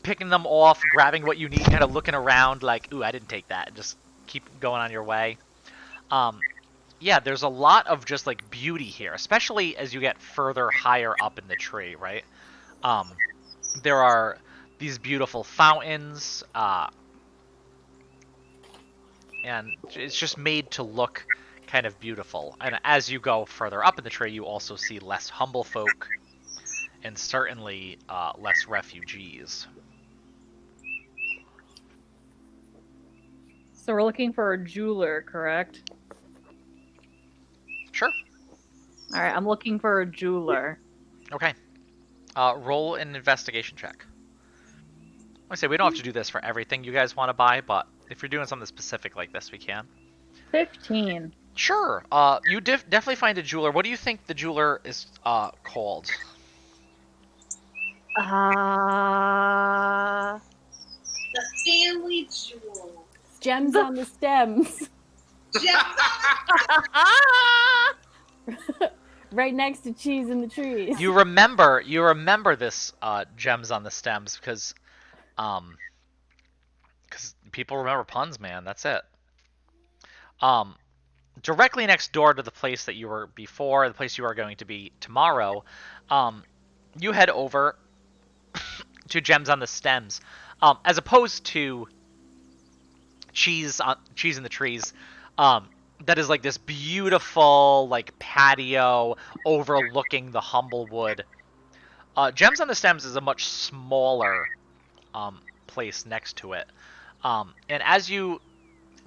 Picking them off, grabbing what you need, kind of looking around like, ooh, I didn't take that. Just keep going on your way. Yeah, there's a lot of just like beauty here, especially as you get further higher up in the tree, right? There are these beautiful fountains, and it's just made to look kind of beautiful. And as you go further up in the tree, you also see less humble folk, and certainly less refugees. So we're looking for a jeweler, correct? Sure. All right, I'm looking for a jeweler. Okay. Roll an investigation check. I say we don't have to do this for everything you guys want to buy, but if you're doing something specific like this, we can. 15. Sure. You definitely find a jeweler. What do you think the jeweler is called? The family jewel. Gems on the stems. Right next to cheese in the trees. You remember this gems on the stems because people remember puns, man. That's it. Directly next door to the place that you were before, the place you are going to be tomorrow, you head over to Gems on the Stems, as opposed to cheese in the trees. That is like this beautiful like patio overlooking the Humblewood. Gems on the Stems is a much smaller place next to it, and as you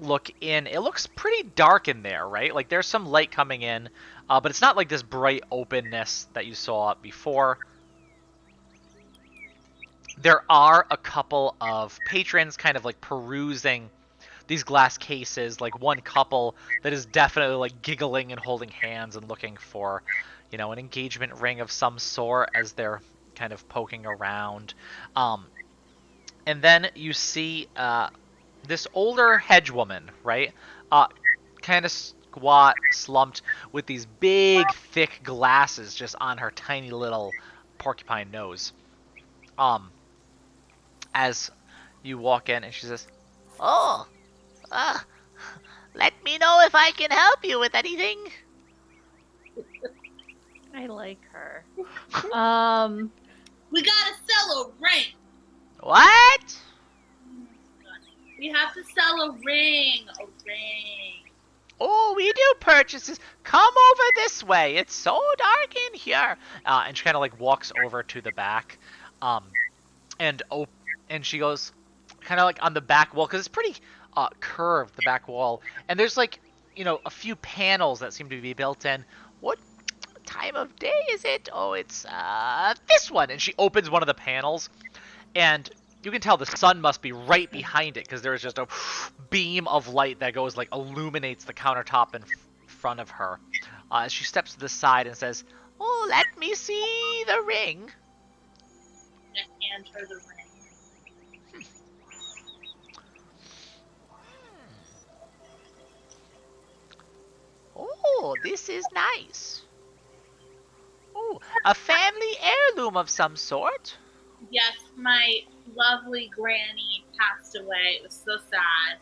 look in, it looks pretty dark in there, right? Like there's some light coming in, but it's not like this bright openness that you saw before. There are a couple of patrons kind of like perusing these glass cases, like one couple that is definitely like giggling and holding hands and looking for, an engagement ring of some sort as they're kind of poking around. And then you see this older hedge woman, right? Kind of squat, slumped, with these big, thick glasses just on her tiny little porcupine nose. As you walk in, and she says, "Oh, let me know if I can help you with anything." I like her. We gotta sell a ring. What? We have to sell a ring. A ring. Oh, we do purchases. Come over this way. It's so dark in here. and she kind of like walks over to the back, and she goes kind of like on the back wall, because it's pretty curved, the back wall, and there's like a few panels that seem to be built in. What time of day is it? Oh, it's this one. And she opens one of the panels, and you can tell the sun must be right behind it, because there's just a beam of light that goes like illuminates the countertop in front of her. As she steps to the side and says, "Oh, let me see the ring." And hand her the ring. Oh, this is nice. Oh, a family heirloom of some sort. Yes, my lovely granny passed away. It was so sad.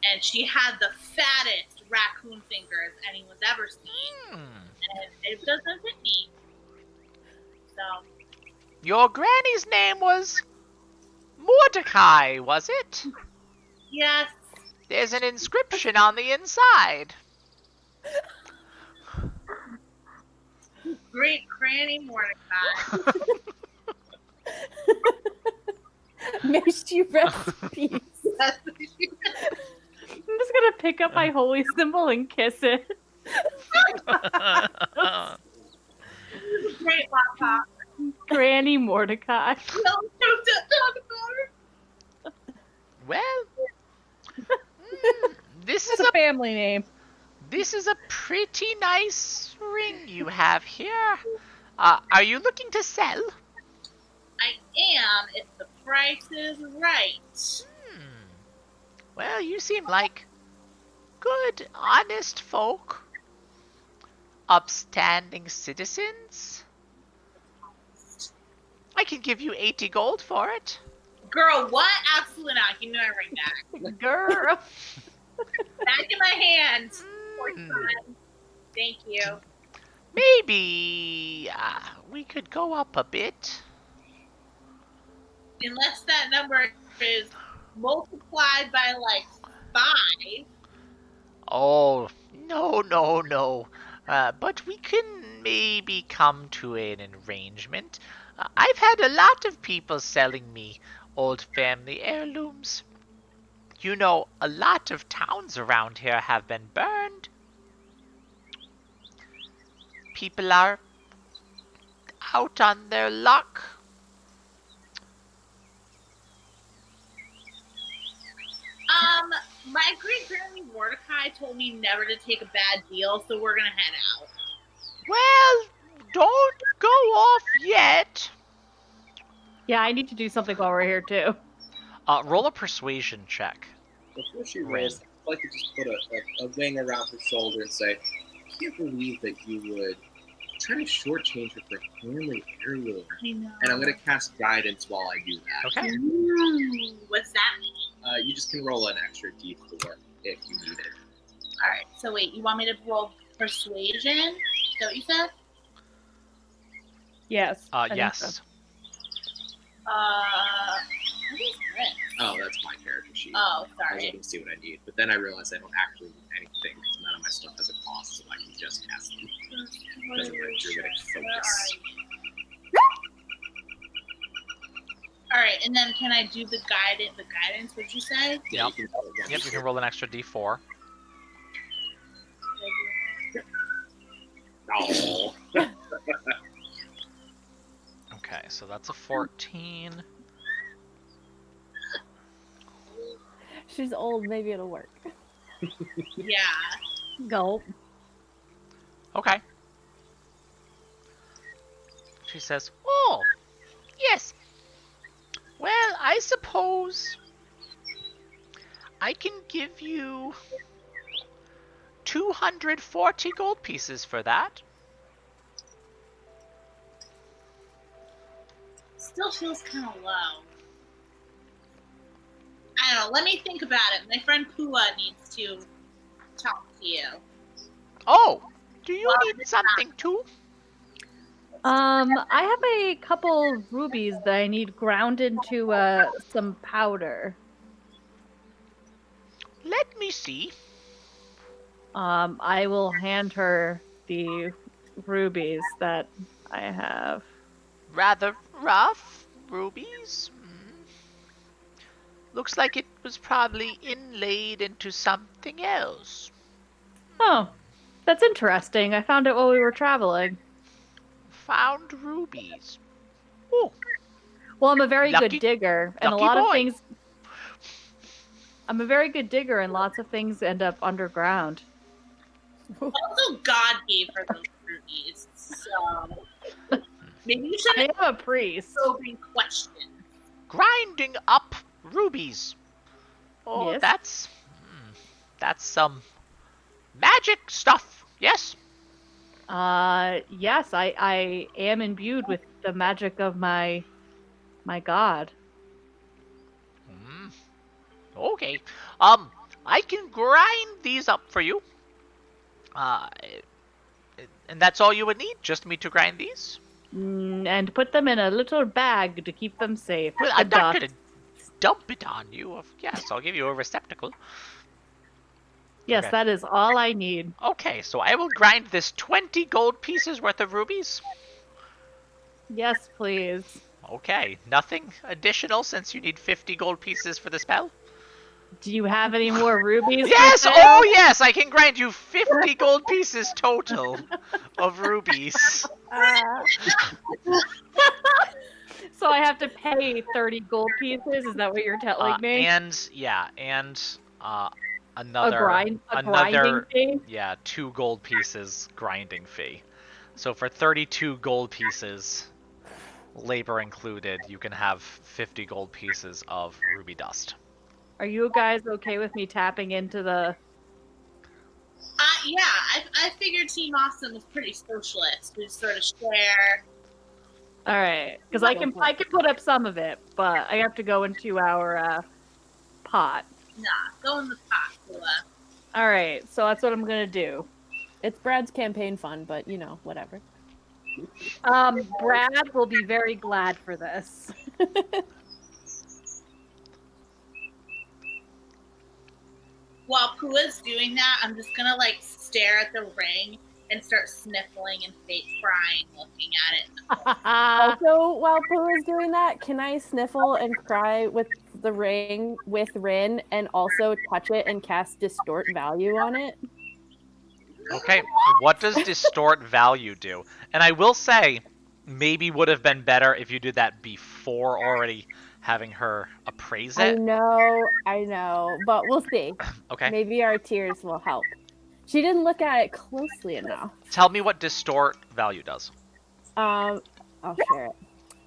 And she had the fattest raccoon fingers anyone's ever seen, and it doesn't fit me. So Your granny's name was Mordecai, was it? yes, There's an inscription on the inside. great granny Mordecai. May she rest in peace. I'm just gonna pick up my holy symbol and kiss it. Great Papa. Granny Mordecai. No, don't talk about her. Well, this It's is a family name. this is a pretty nice ring you have here. Are you looking to sell? I am if the price is right. Well, you seem like good, honest folk. Upstanding citizens. I can give you 80 gold for it. Girl, what? Absolutely not. Give me my ring back. Girl. Back in my hand. Thank you. Maybe we could go up a bit. Unless that number is multiplied by like 5. Oh, no. But we can maybe come to an arrangement. I've had a lot of people selling me old family heirlooms. You know, a lot of towns around here have been burned. People are out on their luck. My great granny Mordecai told me never to take a bad deal, so we're gonna head out. Well, don't go off yet. Yeah, I need to do something while we're here too. Roll a persuasion check. Before she rolls, I'd like to just put a wing around her shoulder and say, I can't believe that you would try to shortchange her for family heirloom. I know. And I'm going to cast guidance while I do that. Okay. Ooh, what's that mean? You just can roll an extra d4 if you need it. Alright, so wait, you want me to roll persuasion? Is that what you said? Yes. I think Yes. so. What is this? Oh, that's my character sheet. Oh, I was sorry. looking to see what I need, but then I realized I don't actually need anything because none of my stuff has a cost, so I can just cast them. Doesn't work. Druidic focus. Alright, and then can I do the guidance, what'd you say? Yeah, Yep. you can roll one Yep, you can d4. roll an extra d4. Oh. Okay, so that's a 14. She's old. Maybe it'll work. Yeah. Gulp. Okay. She says, "Oh, Yes. Well, I suppose I can give you 240 gold pieces for that. Still feels kind of low. I don't know. Let me think about it. My friend Pua needs to talk to you. Oh, do you need something too? I have a couple rubies that I need ground into some powder. Let me see. I will hand her the rubies that I have. Rather rough rubies. Looks like it was probably inlaid into something else. Oh, that's interesting. I found it while we were traveling. Found rubies. Ooh, Well, I'm a very Lucky- good digger, and a lucky lot of boy. things. I'm a very good digger, and lots of things end up underground. Also, God gave her those rubies, so maybe you I shouldn't am a priest. probing questions. grinding up rubies. Oh, Yes. that's some magic stuff. Yes. Yes, I am imbued with the magic of my god. Okay. I can grind these up for you. Uh, and that's all you would need, just me to grind these? And put them in a little bag to keep them safe. Well, The I'm not dust. gonna dump it on you. Yes, I'll give you a receptacle. Yes, Okay. that is all I need. Okay, so I will grind this 20 gold pieces worth of rubies. Yes, please. Okay, nothing additional since you need 50 gold pieces for the spell? Do you have any more rubies? Yes! For sale? Oh, yes! I can grind you 50 gold pieces total of rubies. So I have to pay 30 gold pieces? Is that what you're telling me? And another grinding fee? yeah, 2 gold pieces grinding fee. So for 32 gold pieces, labor included, you can have 50 gold pieces of ruby dust. Are you guys okay with me tapping into the... Yeah, I figured Team Awesome was pretty socialist. We sort of share. All right, because I can put up some of it, but I have to go into our pot. Nah, go in the pot, Kula. All right, so that's what I'm gonna do. It's Brad's campaign fund, but you know, whatever. Brad will be very glad for this. While Pua's doing that, I'm just gonna like stare at the ring and start sniffling and fake crying looking at it. Also, while Pooh is doing that, can I sniffle and cry with the ring with Rin and also touch it and cast distort value on it? Okay, what does distort value do? And I will say, maybe would have been better if you did that before already having her appraise I it. know, but we'll see. Okay. Maybe our tears will help. She didn't look at it closely enough. Tell me what distort value does. I'll share it.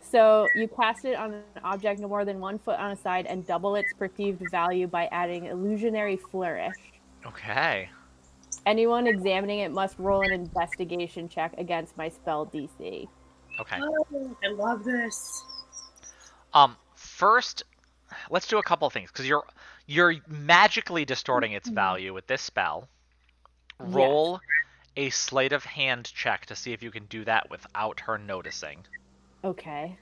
So you cast it on an object no more than 1 foot on a side and double its perceived value by adding illusionary flourish. Okay. Anyone examining it must roll an investigation check against my spell DC. Okay. Oh, I love this. First, let's do a couple of things because you're magically distorting its value with this spell. Roll a sleight of hand check to see if you can do that without her noticing. Okay.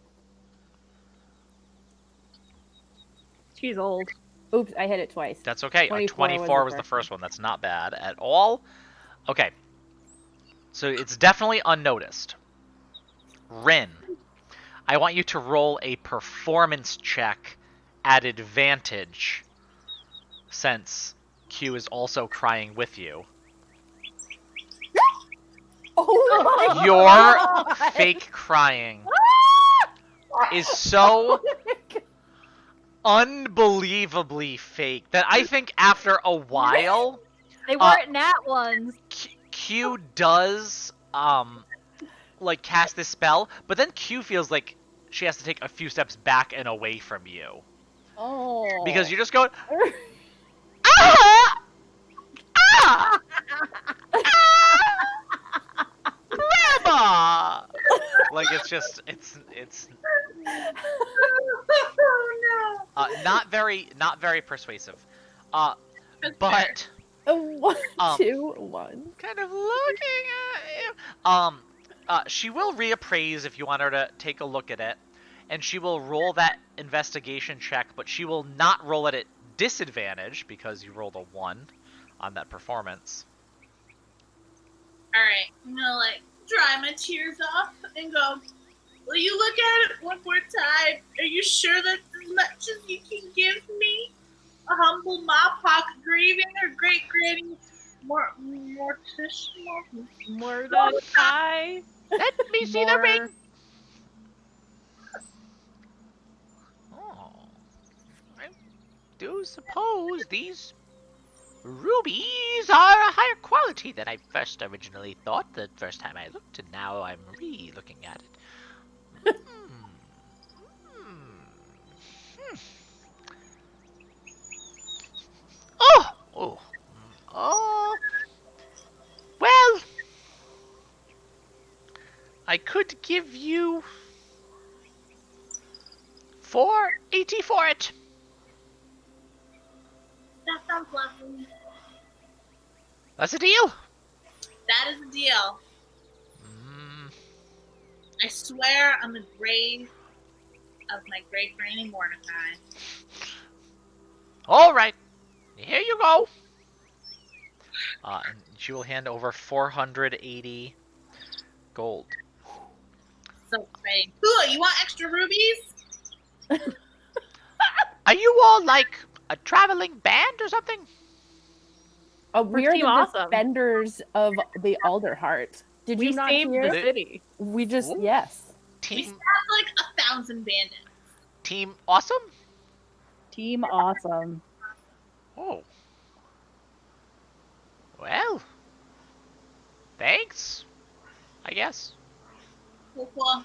She's old. Oops, I hit it twice. That's okay. 24 was the first one. That's not bad at all. Okay. So it's definitely unnoticed. Rin, I want you to roll a performance check at advantage since Q is also crying with you. Oh Your fake crying is so unbelievably fake that I think after a while They weren't nat ones. Q does like cast this spell, but then Q feels like she has to take a few steps back and away from you. Oh. Because you're just going ah! Ah! Grandma! Like it's Oh no. not very persuasive. But 1, 2, 1. kind of looking at you. She will reappraise if you want her to take a look at it, and she will roll that investigation check, but she will not roll it at disadvantage because you rolled a 1 on that performance. Alright, I'm gonna like dry my tears off and go, will you look at it one more time? Are you sure that's as much as you can give me? A humble Mopok grieving her great granny Mordecai. Let me see the ring. Oh, I do suppose these rubies are a higher quality than I first originally thought the first time I looked, and now I'm re-looking at it. Oh, well, I could give you 480 for it. That sounds lovely. That's a deal. That is the deal. Mm, I swear on the grave of my great granny Mordecai. all right. Here you go. And she will hand over 480 gold. So exciting. Cool, you want extra rubies? Are you all like a traveling band or something? We are Team the Awesome. defenders of the Alderheart. Did you We not saved hear? the city. We just Ooh. yes. We Team stabbed like 1,000 bandits. Team Awesome? Team Awesome. Oh. Well. Thanks. I guess. Cool.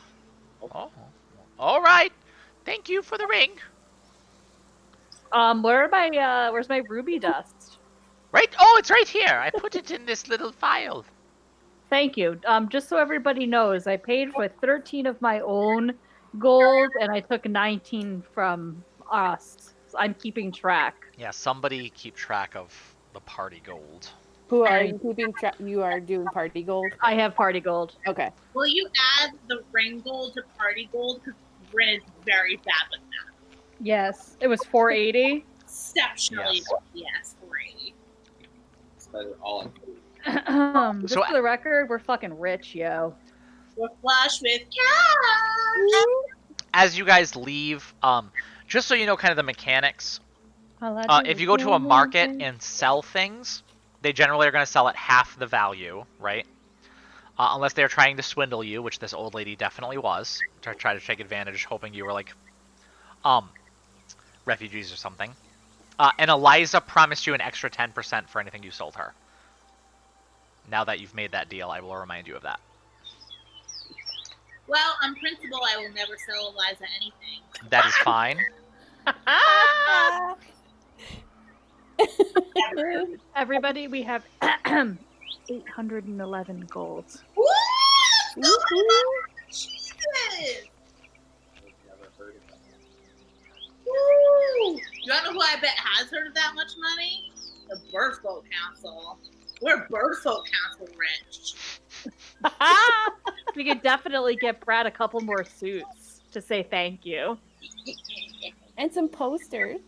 Oh. All right. Thank you for the ring. Where's my ruby dust? Right? Oh, it's right here. I put it in this little file. Thank you. Just so everybody knows, I paid for 13 of my own gold, and I took 19 from us. So I'm keeping track. Yeah, somebody keep track of the party gold. Who are you keeping track? You are doing party gold. I have party gold. Okay. Will you add the ring gold to party gold? Because Rin is very bad with that. Yes, it was 480. Exceptionally, Yes. yes 480. Spend it all on food. Just So for the record, we're fucking rich, yo. We're flush with cash. As you guys leave, just so you know kind of the mechanics, All I do if is you go to a do market nothing. and sell things, they generally are going to sell at half the value, right? Unless they're trying to swindle you, which this old lady definitely was, to try to take advantage, hoping you were like, refugees or something. And Eliza promised you an extra 10% for anything you sold her. Now that you've made that deal, I will remind you of that. Well, on principle, I will never sell Eliza anything. That is fine. Everybody, we have 811 golds. Woo! Let's go! Jesus! Never heard of that. Woo! You wanna know who I bet has heard of that much money? The Birdfolk Council. We're Birdfolk Council rich. We could definitely get Brad a couple more suits to say thank you. And some posters.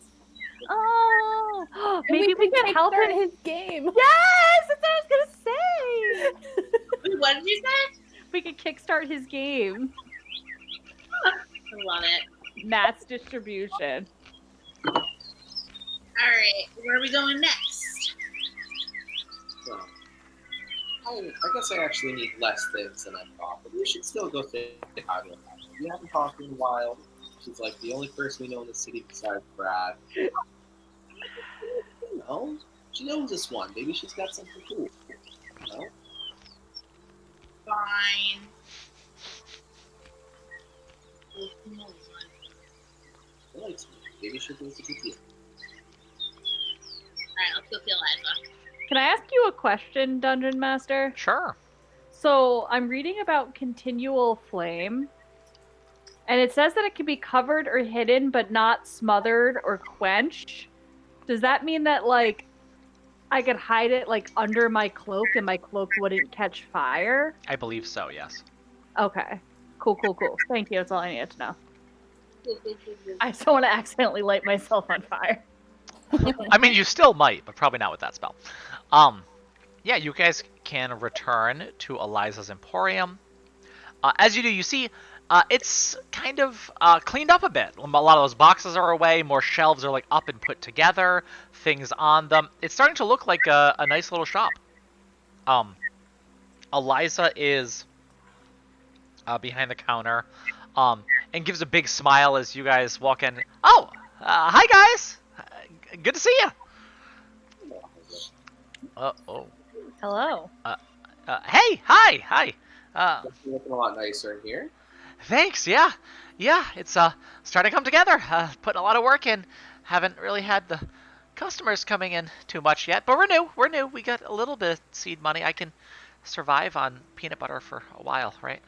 Oh, And maybe we can can help kickstart him. his game. Yes, that's what I was gonna say. What did you say? We could kickstart his game. I love it. Mass distribution. Alright, where are we going next? So, I guess I actually need less things than I thought, but we should still go say hi to her. We haven't talked in a while. She's like the only person we know in the city besides Brad. You know, she knows this one. Maybe she's got something cool. You know? Fine. Oh, come on. She likes me. Maybe she'll do us a good deal. Alright, let's go see Eliza. Can I ask you a question, Dungeon Master? Sure. So I'm reading about continual flame, and it says that it can be covered or hidden, but not smothered or quenched. Does that mean that, like, I could hide it, like, under my cloak and my cloak wouldn't catch fire? I believe so, yes. Okay. Cool. Thank you. That's all I needed to know. Cool. I just don't want to accidentally light myself on fire. I mean, you still might, but probably not with that spell. Yeah, you guys can return to Eliza's Emporium. As you do, you see it's kind of cleaned up a bit. A lot of those boxes are away. More shelves are like up and put together. Things on them. It's starting to look like a nice little shop. Eliza is behind the counter and gives a big smile as you guys walk in. Oh, hi guys. Good to see you. Oh. Hello. Hey, hi. You're looking a lot nicer in here. Thanks. Yeah. It's starting to come together. Putting a lot of work in. Haven't really had the customers coming in too much yet, but we're new. We got a little bit of seed money. I can survive on peanut butter for a while, right?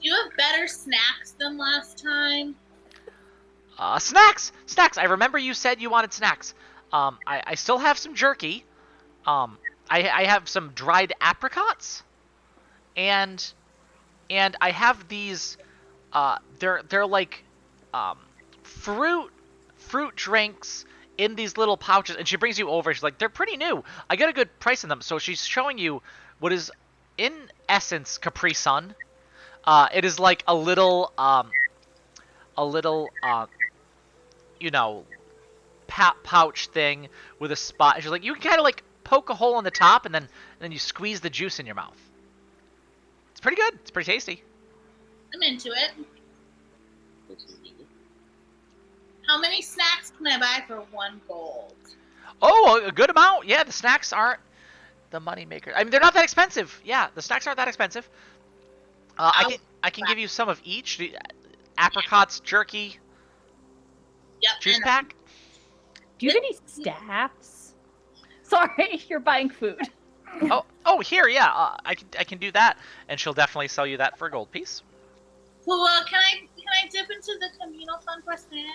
Do you have better snacks than last time? Snacks. I remember you said you wanted snacks. I still have some jerky. I have some dried apricots, and I have these. They're like fruit drinks in these little pouches, and she brings you over. She's like, they're pretty new. I got a good price on them. So she's showing you what is, in essence, Capri Sun. It is like a little you know, pouch thing with a spot. She's like, you can kind of like poke a hole in the top, and then you squeeze the juice in your mouth. It's pretty good. It's pretty tasty. I'm into it. How many snacks can I buy for 1 gold? Oh, a good amount. Yeah, the snacks aren't the money maker. I mean, they're not that expensive. Yeah, the snacks aren't that expensive. I can give you some of each. The apricots, jerky, Yep. juice and pack. Do you have any staffs? Sorry, you're buying food. Oh, here, yeah. I can do that, and she'll definitely sell you that for a gold piece. Well, can I dip into the communal fund for snacks?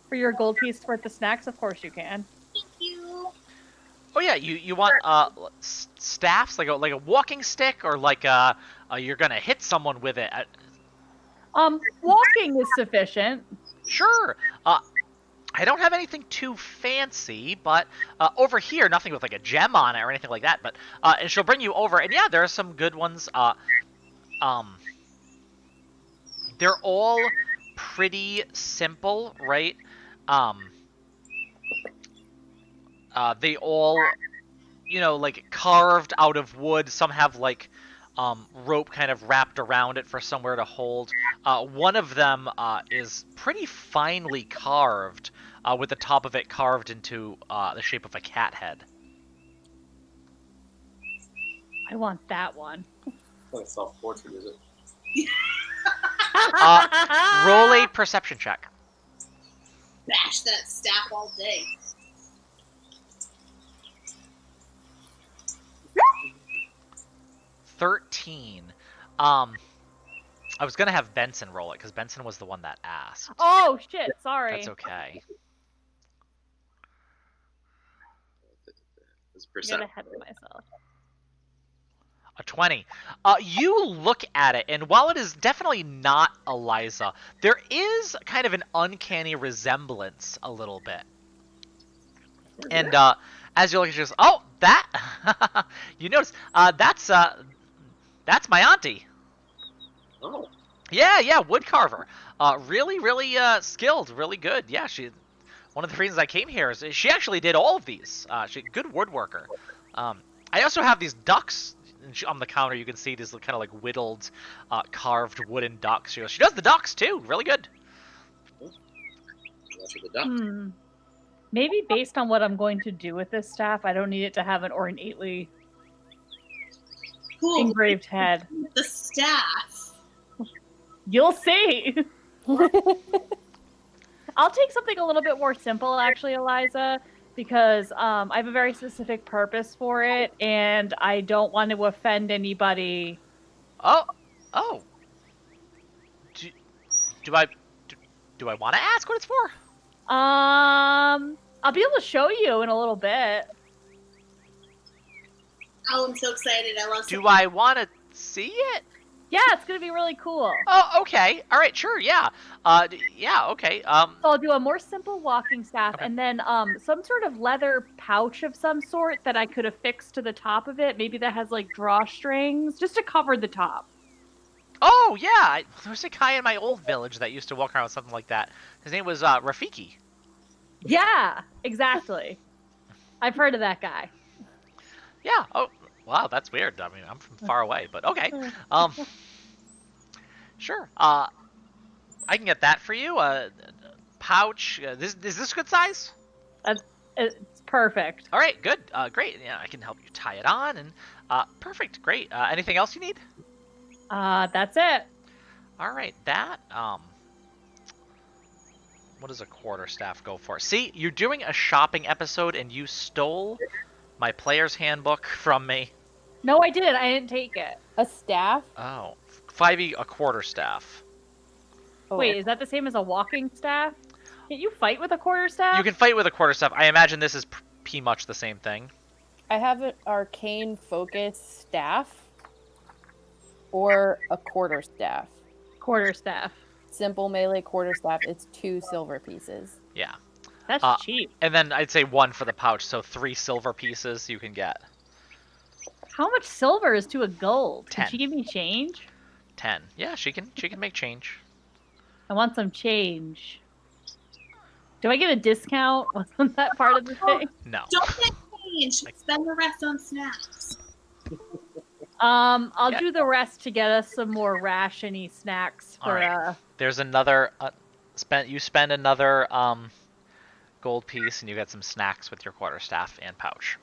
For your gold piece worth of snacks, of course you can. Thank you. Oh yeah, you want staffs, like a walking stick, or like you're gonna hit someone with it. Walking is sufficient. Sure. I don't have anything too fancy, but over here, nothing with like a gem on it or anything like that. But and she'll bring you over, and yeah, there are some good ones. They're all pretty simple, right? They all, like carved out of wood. Some have like rope kind of wrapped around it for somewhere to hold. One of them is pretty finely carved, with the top of it carved into the shape of a cat head. I want that one. What self-portrait is it? Roll a perception check. Bash that staff all day. $13. I was gonna have Benson roll it because Benson was the one that asked. Oh shit! Sorry. That's okay. It's I got percent. ahead of myself. A 20. You look at it, and while it is definitely not Eliza, there is kind of an uncanny resemblance a little bit. And as you look, she goes, "Oh, that!" You notice that's my auntie. Oh. Yeah, wood carver. Really skilled, really good. Yeah, one of the reasons I came here is she actually did all of these. She's a good woodworker. I also have these ducks on the counter. You can see these kind of like whittled, carved wooden ducks. She does the ducks too. Really good. That's for the duck. Maybe based on what I'm going to do with this staff, I don't need it to have an ornately Cool. engraved head. The staff. You'll see. I'll take something a little bit more simple, actually, Eliza, because I have a very specific purpose for it, and I don't want to offend anybody. Oh. Do I want to ask what it's for? I'll be able to show you in a little bit. Oh, I'm so excited. I love Do I want to see it? Yeah, it's gonna be really cool. Oh, okay. All right, sure. Yeah. Yeah. Okay. So I'll do a more simple walking staff, Okay. and then some sort of leather pouch of some sort that I could affix to the top of it. Maybe that has like drawstrings, just to cover the top. Oh, yeah. There was a guy in my old village that used to walk around with something like that. His name was Rafiki. Yeah, exactly. I've heard of that guy. Yeah. Oh, wow. That's weird. I mean, I'm from far away, but okay. Sure. I can get that for you. Pouch. Is this good size? It's perfect. All right. Good. Great. Yeah, I can help you tie it on, and perfect. Great. Anything else you need? That's it. All right. That. What does a quarterstaff go for? See, you're doing a shopping episode, and you stole my player's handbook from me. No, I didn't. I didn't take it. A staff? Oh, 5e a quarterstaff. Oh. Wait, is that the same as a walking staff? Can't you fight with a quarterstaff? You can fight with a quarterstaff. I imagine this is pretty much the same thing. I have an arcane focus staff or a quarterstaff. Quarterstaff. Simple melee quarterstaff. It's 2 silver pieces. Yeah. That's cheap. And then I'd say 1 for the pouch, so 3 silver pieces you can get. How much silver is to a gold? Can 10. she give me change? 10. Yeah, she can make change. I want some change. Do I get a discount? Wasn't that part of the thing? No. Don't get change. Spend the rest on snacks. I'll Yeah. do the rest to get us some more rationy snacks for Alright. There's another you spend another gold piece and you get some snacks with your quarterstaff and pouch.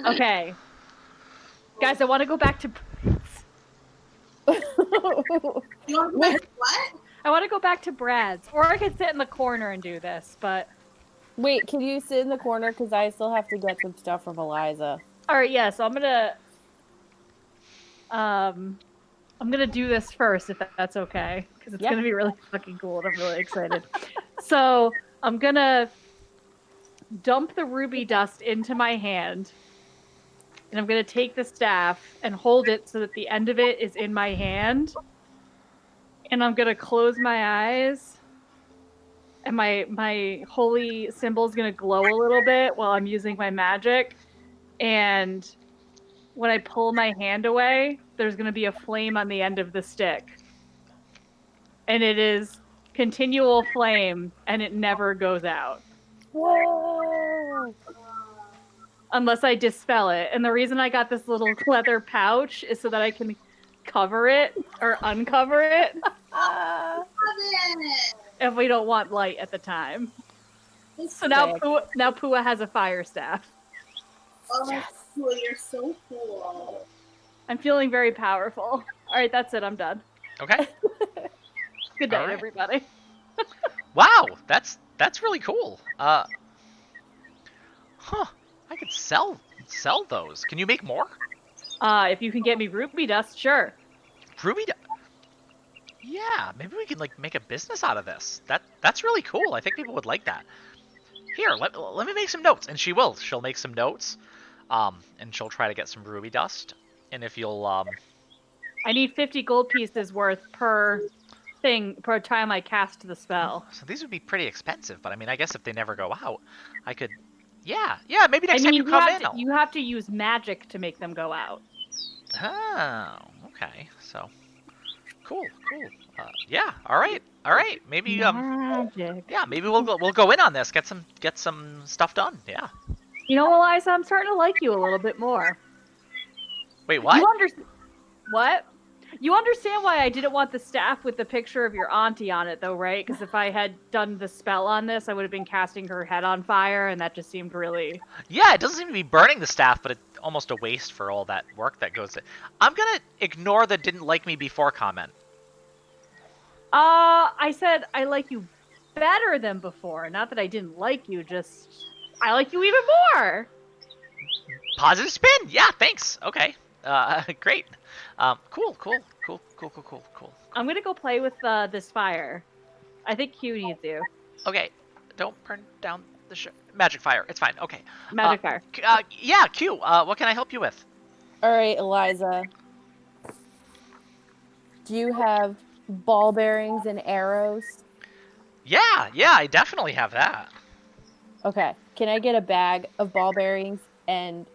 Okay. Guys, I want to go back to You want to make what? I want to go back to Brad's, or I could sit in the corner and do this, but Wait, can you sit in the corner? Because I still have to get some stuff from Eliza. all right, yeah, so I'm gonna do this first if that's okay, because it's Yeah. gonna be really fucking cool and I'm really excited. So I'm gonna dump the ruby dust into my hand, and I'm gonna take the staff and hold it so that the end of it is in my hand, and I'm gonna close my eyes, and my holy symbol is gonna glow a little bit while I'm using my magic, and when I pull my hand away, there's going to be a flame on the end of the stick. And it is continual flame, and it never goes out. Whoa! Unless I dispel it. And the reason I got this little leather pouch is so that I can cover it or uncover it Ah. if we don't want light at the time. It's So now Sick. Pua has a fire staff. oh, Yes. cool. You're so cool. I'm feeling very powerful. All right, that's it. I'm done. Okay. Good night, All right. everybody. Wow, that's really cool. I could sell those. Can you make more? If you can get me ruby dust, sure. Ruby. Yeah, maybe we can like make a business out of this. That's really cool. I think people would like that. Here, let me make some notes, and she will. She'll make some notes, and she'll try to get some ruby dust. And if you'll I need 50 gold pieces worth per thing per time I cast the spell. So these would be pretty expensive, but I mean, I guess if they never go out, I could. Yeah, maybe next time you come in. You have to use magic to make them go out. Oh, okay. So, cool. Yeah. All right. Maybe Magic. yeah, maybe we'll go in on this. Get some stuff done. Yeah. You know, Eliza, I'm starting to like you a little bit more. Wait, what? What? You understand why I didn't want the staff with the picture of your auntie on it, though, right? Because if I had done the spell on this, I would have been casting her head on fire, and that just seemed really... Yeah, it doesn't seem to be burning the staff, but it's almost a waste for all that work that goes in. I'm gonna ignore the "didn't like me before" comment. I said I like you better than before. Not that I didn't like you, just I like you even more. Positive spin. Yeah, thanks. Okay. Great. Cool. I'm gonna go play with this fire. I think Q needs you. Okay. Don't burn down the magic fire. It's fine. Okay. Magic fire. Yeah, Q. What can I help you with? All right, Eliza. Do you have ball bearings and arrows? Yeah, I definitely have that. Okay. Can I get a bag of ball bearings and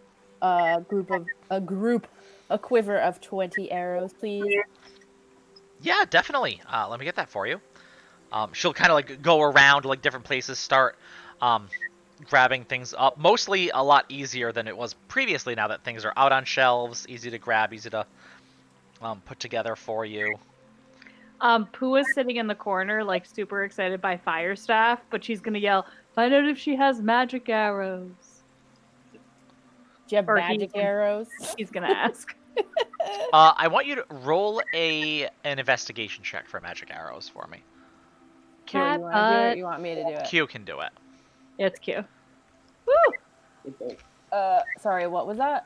a quiver of 20 arrows, please? Yeah, definitely. Let me get that for you. She'll kind of like go around like different places, start grabbing things up. Mostly a lot easier than it was previously now that things are out on shelves, easy to grab, easy to put together for you. Pua's sitting in the corner, like super excited by fire staff, but she's gonna yell, "Find out if she has magic arrows." Do you have Or magic arrows? He's gonna ask. I want you to roll an investigation check for magic arrows for me. Q, you want to do it? You want me to do it? Q can do it. It's Q. Woo! Sorry, what was that?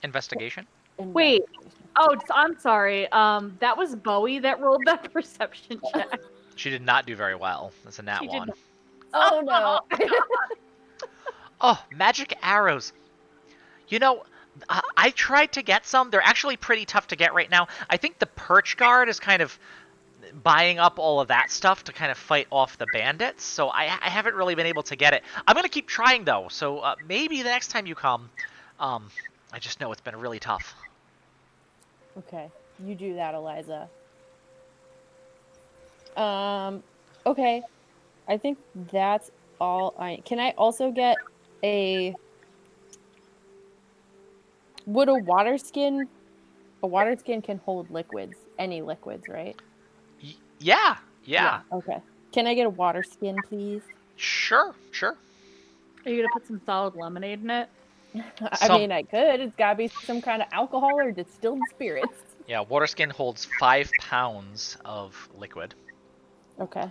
Investigation? Wait. Oh, I'm sorry. That was Bowie that rolled that perception check. She did not do very well. That's a nat She did one. not. Oh no. Oh, magic arrows. You know, I tried to get some. They're actually pretty tough to get right now. I think the perch guard is kind of buying up all of that stuff to kind of fight off the bandits, so I haven't really been able to get it. I'm gonna keep trying though, so maybe the next time you come, I just know it's been really tough. Okay, you do that, Eliza. Okay. I think that's all can I also get a would a water skin can hold liquids, any liquids, right? Yeah. Okay. Can I get a water skin, please? Sure. Are you gonna put some solid lemonade in it? I mean, I could. It's got to be some kind of alcohol or distilled spirits. Yeah, water skin holds 5 pounds of liquid. Okay.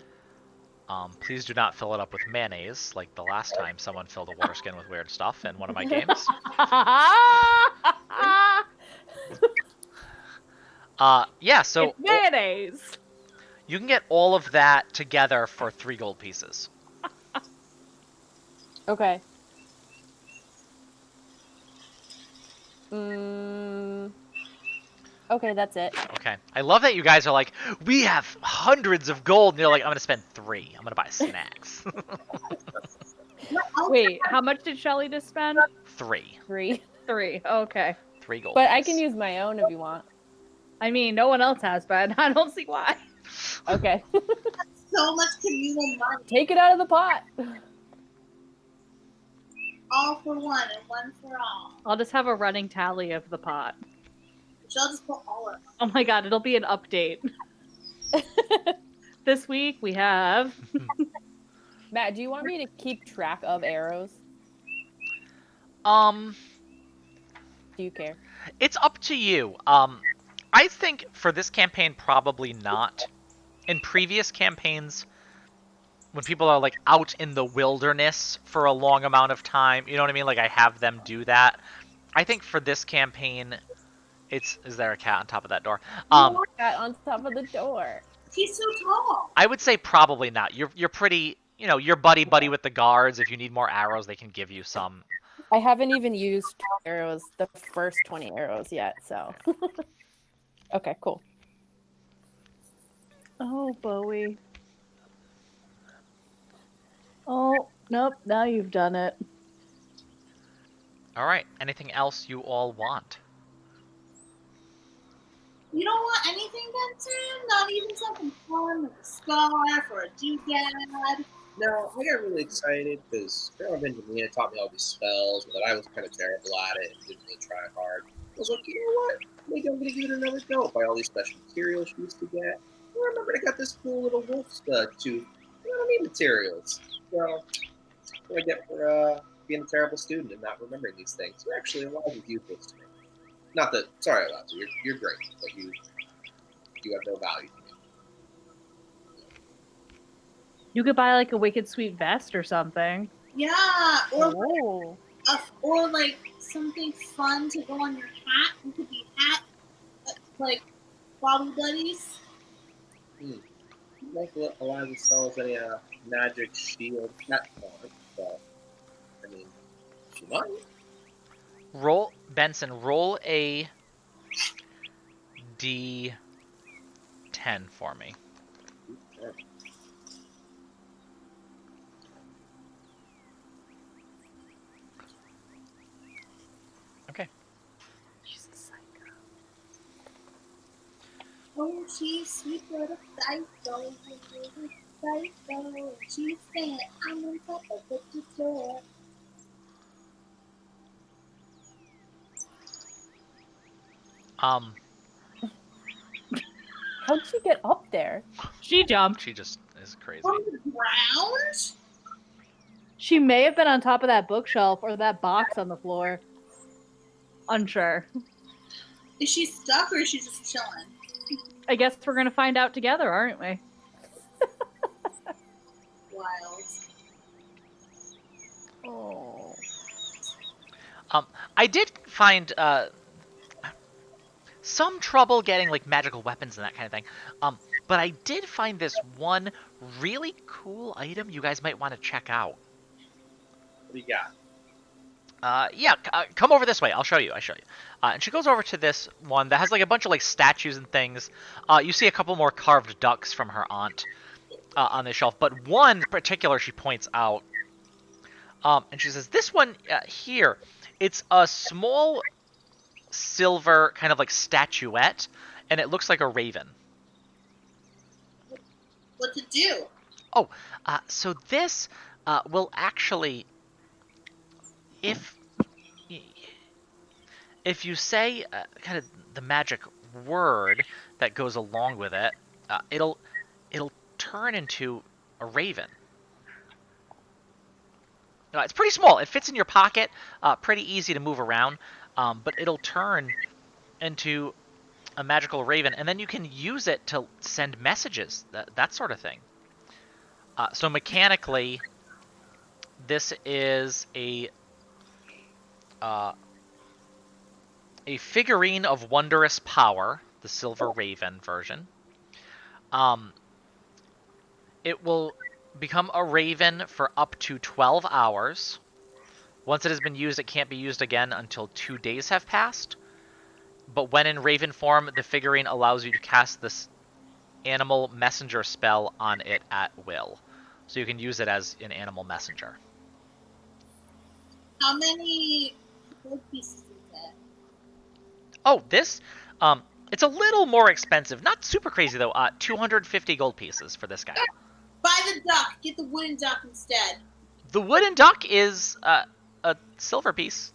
Please do not fill it up with mayonnaise, like the last time someone filled a water skin with weird stuff in one of my games. Yeah, so It's mayonnaise. you can get all of that together for 3 gold pieces. Okay. Okay, that's it. Okay. I love that you guys are like, we have hundreds of gold, and you're like, I'm gonna spend 3. I'm gonna buy snacks. Wait, how much did Shelly just spend? 3. 3. 3. Okay. 3 gold. But I can use my own if you want. I mean, no one else has, but I don't see why. Okay. So much communal money. Take it out of the pot. All for one and one for all. I'll just have a running tally of the pot. She'll just put all of them. Oh my god, it'll be an update. This week we have... Matt, do you want me to keep track of arrows? Um, Do you care? it's up to you. I think for this campaign, probably not. In previous campaigns, when people are like out in the wilderness for a long amount of time, you know what I mean? Like I have them do that. I think for this campaign, is there a cat on top of that door? Cat on top of the door. He's so tall. I would say probably not. You're pretty, you're buddy with the guards. If you need more arrows, they can give you some. I haven't even used arrows, the first 20 arrows yet, so. Okay, cool. Oh, Bowie. Oh, nope, now you've done it. All right. Anything else you all want? You don't want anything, Benson? Not even something fun like a scarf or a doodad? No, I got really excited because Grandma Benjamina taught me all these spells, but I was kind of terrible at it and didn't really try hard. I was like, you know what? Maybe I'm going to give it another go. Buy all these special materials she used to get. I remember I got this cool little wolf tooth. I don't need materials. So, that's what I get for being a terrible student and not remembering these things. You're actually a lot of useless to me. Not that, sorry, Elijah, you're great, but you have no value to me. You could buy like a wicked sweet vest or something. Yeah, or Oh. or like something fun to go on your hat. It could be hat, like Bobby Buddies. Like Eliza sells any magic shield pet farm, but I mean, she might. Roll a D10 for me. Okay. She's a psycho. Oh, she's sweet little psycho. Psycho. She's saying I'm on top of the door. How'd she get up there? She jumped. She just is crazy. On the ground? She may have been on top of that bookshelf or that box on the floor. Unsure. Is she stuck or is she just chilling? I guess we're gonna find out together, aren't we? Wild. Oh. I did find some trouble getting like magical weapons and that kind of thing. But I did find this one really cool item you guys might want to check out. What do you got? Yeah, come over this way. I'll show you. And she goes over to this one that has like a bunch of like statues and things. You see a couple more carved ducks from her aunt on the shelf, but one in particular she points out. And she says, "This one here, it's a small silver kind of like statuette, and it looks like a raven." What to do? Oh, so this will actually, if you say kind of the magic word that goes along with it, it'll turn into a raven. It's pretty small. It fits in your pocket. Pretty easy to move around. But it'll turn into a magical raven, and then you can use it to send messages, that sort of thing. So mechanically, this is a figurine of wondrous power, the Silver Raven version. It will become a raven for up to 12 hours. Once it has been used, it can't be used again until 2 days have passed. But when in raven form, the figurine allows you to cast this animal messenger spell on it at will. So you can use it as an animal messenger. How many gold pieces is that? Oh, this, it's a little more expensive. Not super crazy though. 250 gold pieces for this guy. Buy the duck. Get the wooden duck instead. The wooden duck is a silver piece.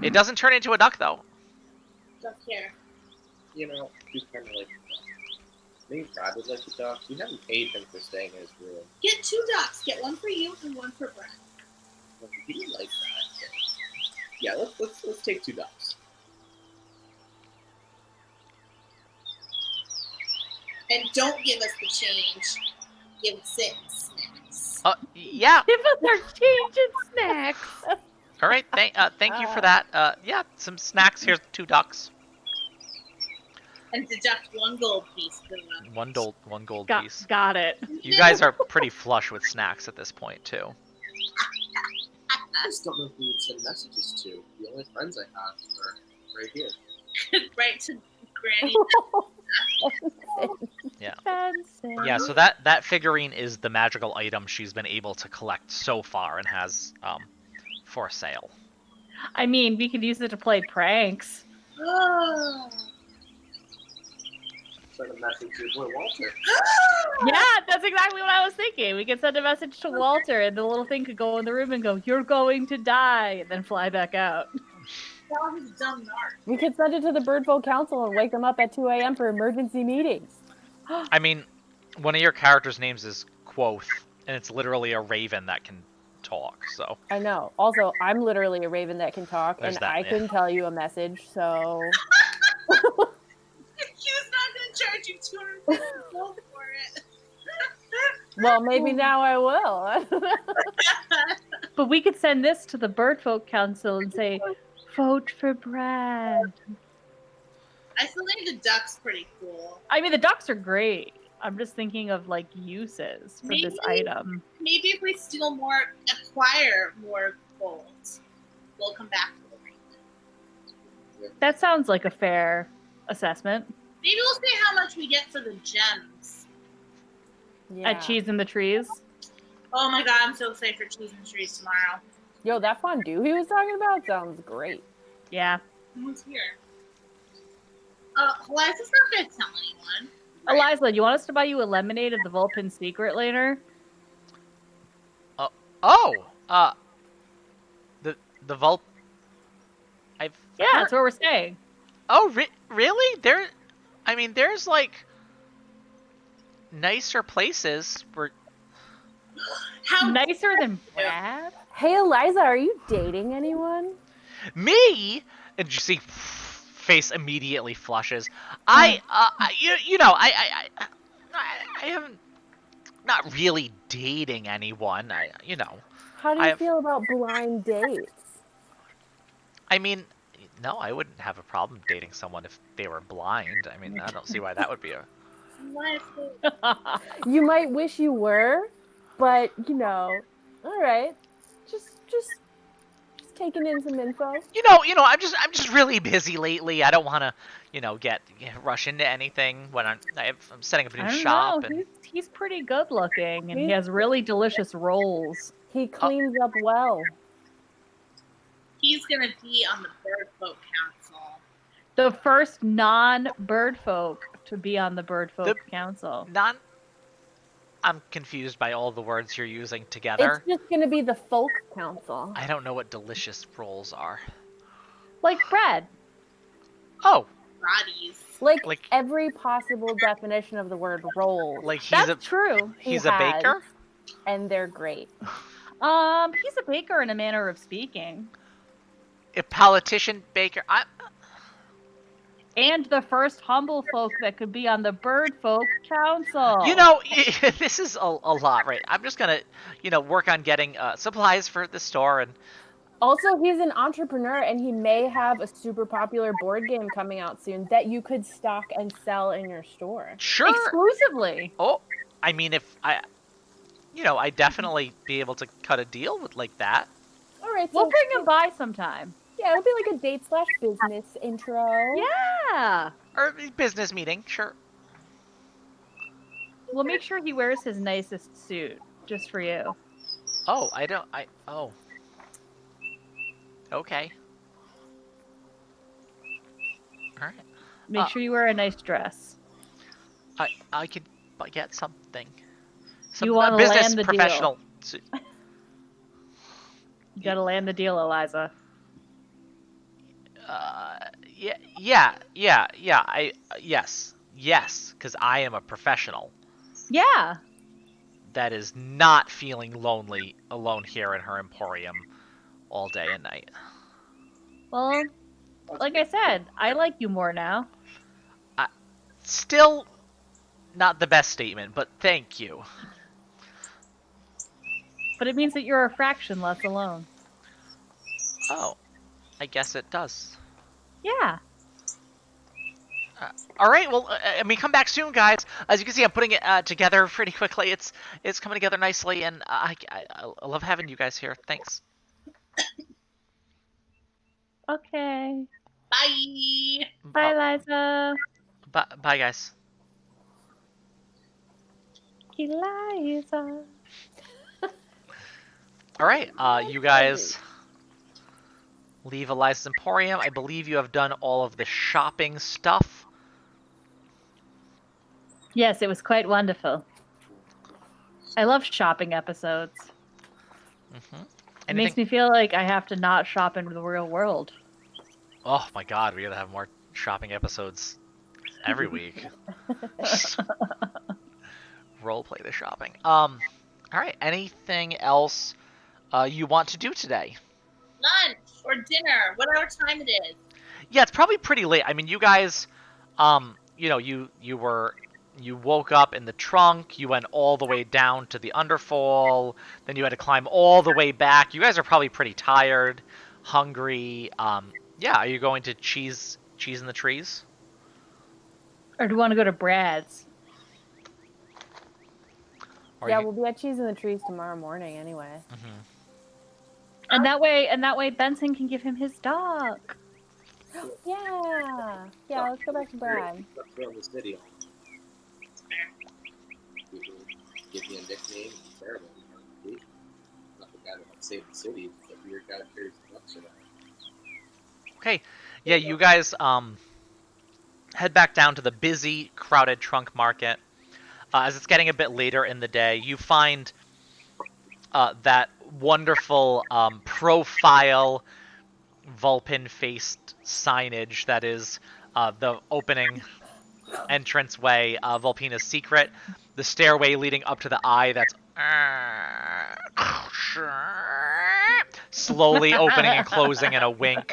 It doesn't turn into a duck though. Duck here. You know, he's kind of like maybe Brad would like the duck. We haven't paid him for staying in his room. Get 2 ducks. Get one for you and one for Brad. Well, he didn't like that. Yeah, let's take 2 ducks. And don't give us the change. Give us it in snacks. Yeah. Give us our change in snacks. All right. Thank you for that. Yeah, some snacks. Here's 2 ducks. And deduct 1 gold piece for them. One gold piece. Got it. You guys are pretty flush with snacks at this point too. I just don't know who would send messages to. The only friends I have are right here. Right to Granny. Yeah, so that figurine is the magical item she's been able to collect so far and has for sale. I mean, we could use it to play pranks. Oh. Send a message to your boy Walter. Yeah, that's exactly what I was thinking. We could send a message to Walter, and the little thing could go in the room and go, "You're going to die," and then fly back out. That was a dumb narc. We could send it to the Birdfolk Council and wake them up at 2 a.m. for emergency meetings. I mean, one of your characters' names is Quoth, and it's literally a raven that can talk, so. I know. Also, I'm literally a raven that can talk, There's and that, I yeah. can tell you a message, so... He was not going to charge you 250 gold for it. Well, maybe now I will. But we could send this to the Birdfolk Council and say, "Vote for Brad." I still think the duck's pretty cool. I mean, the ducks are great. I'm just thinking of like uses for this item. Maybe if we steal more, acquire more gold, we'll come back to the raven. That sounds like a fair assessment. Maybe we'll see how much we get for the gems. Yeah. At Cheese in the Trees. Oh my god, I'm so excited for cheese and trees tomorrow. Yo, that fondue he was talking about sounds great. Yeah. Who's here? Eliza's not gonna tell anyone. Eliza, do you want us to buy you a lemonade at the Vulpin Secret later? The Vulp. Yeah, that's what we're saying. Oh, really? There's like nicer places where. How Nicer than Brad? Hey, Eliza, are you dating anyone? Me? And you see, face immediately flushes. I haven't, not really dating anyone. How do you feel about blind dates? I mean, no, I wouldn't have a problem dating someone if they were blind. I mean, I don't see why that would be a. You might wish you were, but all right. Just taking in some info. I'm just really busy lately. I don't want to, rush into anything when I'm setting up a new I don't shop. know. And He's pretty good looking, and he has really delicious rolls. He cleans up well. He's gonna be on the Bird Folk Council. The first non-bird folk to be on the Bird Folk Council. I'm confused by all the words you're using together. It's just going to be the folk council. I don't know what delicious rolls are. Like bread. Oh, Bodies. Like every possible definition of the word roll. like That's true. He's a baker? And they're great. He's a baker in a manner of speaking. A politician baker. And the first humble folk that could be on the Bird Folk Council. This is a lot, right? I'm just gonna, work on getting supplies for the store, and Also, he's an entrepreneur, and he may have a super popular board game coming out soon that you could stock and sell in your store. sure. Exclusively. Oh, I mean, if I'd definitely be able to cut a deal with like that. All right, We'll so bring him by sometime. yeah, it'll be like a date/business intro. Yeah. Or a business meeting, sure. We'll make sure he wears his nicest suit just for you. Oh, okay. All right. Make sure you wear a nice dress. I could get something. You want to business land the professional. deal. You gotta land the deal, Eliza. Yes, because I am a professional Yeah. that is not feeling lonely alone here in her emporium all day and night. Well, like I said, I like you more now. Still not the best statement, but thank you. But it means that you're a fraction less alone. Oh, I guess it does. Yeah. All right, well, come back soon, guys. As you can see, I'm putting it together pretty quickly. It's coming together nicely, and I love having you guys here. Thanks. Okay. Bye. Bye, Eliza. Bye, guys. Eliza. All right, you guys leave Eliza's Emporium. I believe you have done all of the shopping stuff. Yes, it was quite wonderful. I love shopping episodes. Mm-hmm. It makes me feel like I have to not shop in the real world. Oh my god, we gotta have more shopping episodes every week. Roleplay the shopping. All right. Anything else you want to do today? Lunch or dinner, whatever time it is. Yeah, it's probably pretty late. I mean, you guys, you woke up in the trunk. You went all the way down to the underfall. Then you had to climb all the way back. You guys are probably pretty tired, hungry. Yeah, are you going to cheese in the trees? Or do you want to go to Brad's? Yeah, we'll be at Cheese in the Trees tomorrow morning anyway. Mm-hmm. And that way Benson can give him his dog. Yeah, let's go back to Brad. Let's go in this video. Give me a nickname. Terrible. Not the guy that saved the city, but the weird guy that carries the nuts around. Okay. Yeah, you guys head back down to the busy, crowded trunk market. As it's getting a bit later in the day, you find that wonderful profile Vulpin-faced signage that is the opening entranceway of Vulpina's secret. The stairway leading up to the eye that's slowly opening and closing in a wink.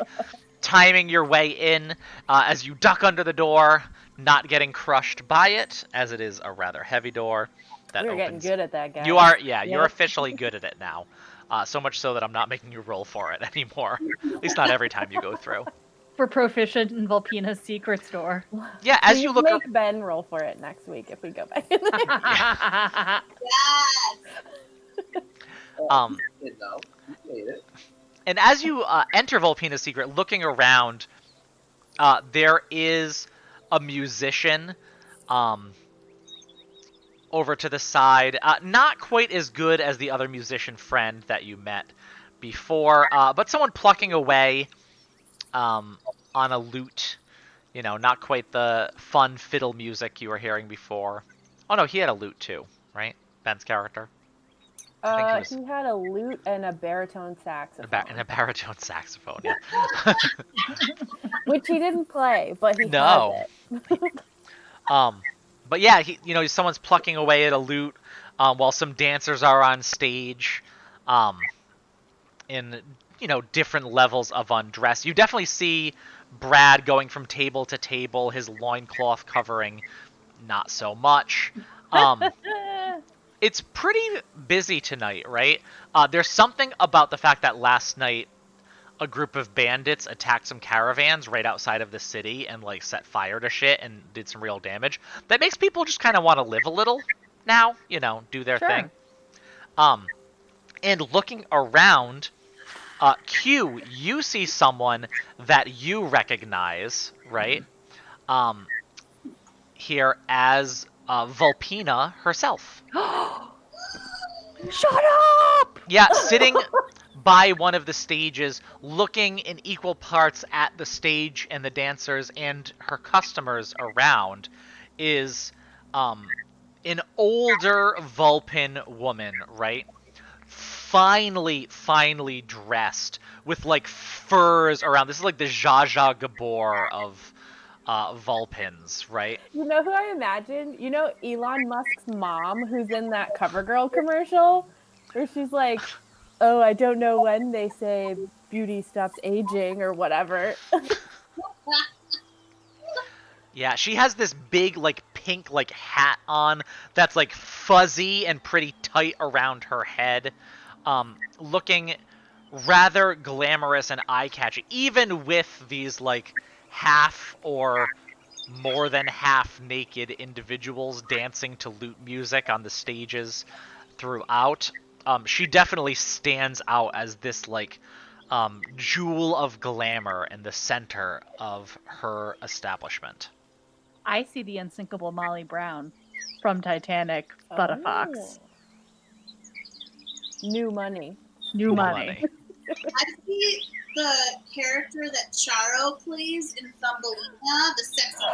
Timing your way in as you duck under the door, not getting crushed by it, as it is a rather heavy door that You're opens. getting good at that, guy. You are, yeah, you're Yep. officially good at it now. So much so that I'm not making you roll for it anymore. At least not every time you go through. For proficient in Vulpina's secret store. Yeah, as Please you look make up, Ben roll for it next week if we go back in there. Yes. You know, you made it. And as you enter Volpina's secret, looking around, there is a musician over to the side. Not quite as good as the other musician friend that you met before, but someone plucking away on a lute. You know, not quite the fun fiddle music you were hearing before. Oh no, he had a lute too, right? Ben's character. I think he was He had a lute and a baritone saxophone. and a baritone saxophone. Yeah. Which he didn't play, but he No. has it. But yeah, someone's plucking away at a lute, while some dancers are on stage, in different levels of undress. You definitely see Brad going from table to table, his loincloth covering not so much. It's pretty busy tonight, right? There's something about the fact that last night a group of bandits attacked some caravans right outside of the city and like set fire to shit and did some real damage. That makes people just kind of want to live a little now, do their thing. And looking around, Q, you see someone that you recognize, right? Here as Vulpina herself. Shut up! Yeah, sitting by one of the stages, looking in equal parts at the stage and the dancers and her customers around, is an older Vulpin woman, right? Finely dressed with like furs around. This is like the Zsa Zsa Gabor of Vulpins, right? You know who I imagine? You know Elon Musk's mom who's in that CoverGirl commercial? Where she's like, oh, I don't know when they say beauty stops aging or whatever. Yeah, she has this big, like, pink, like, hat on that's, like, fuzzy and pretty tight around her head, looking rather glamorous and eye-catching, even with these, like, half or more than half naked individuals dancing to lute music on the stages throughout. She definitely stands out as this, like, jewel of glamour in the center of her establishment. I see the unsinkable Molly Brown from Titanic, but a fox. New money. New money. I see the character that Charo plays in Thumbelina, the sexy.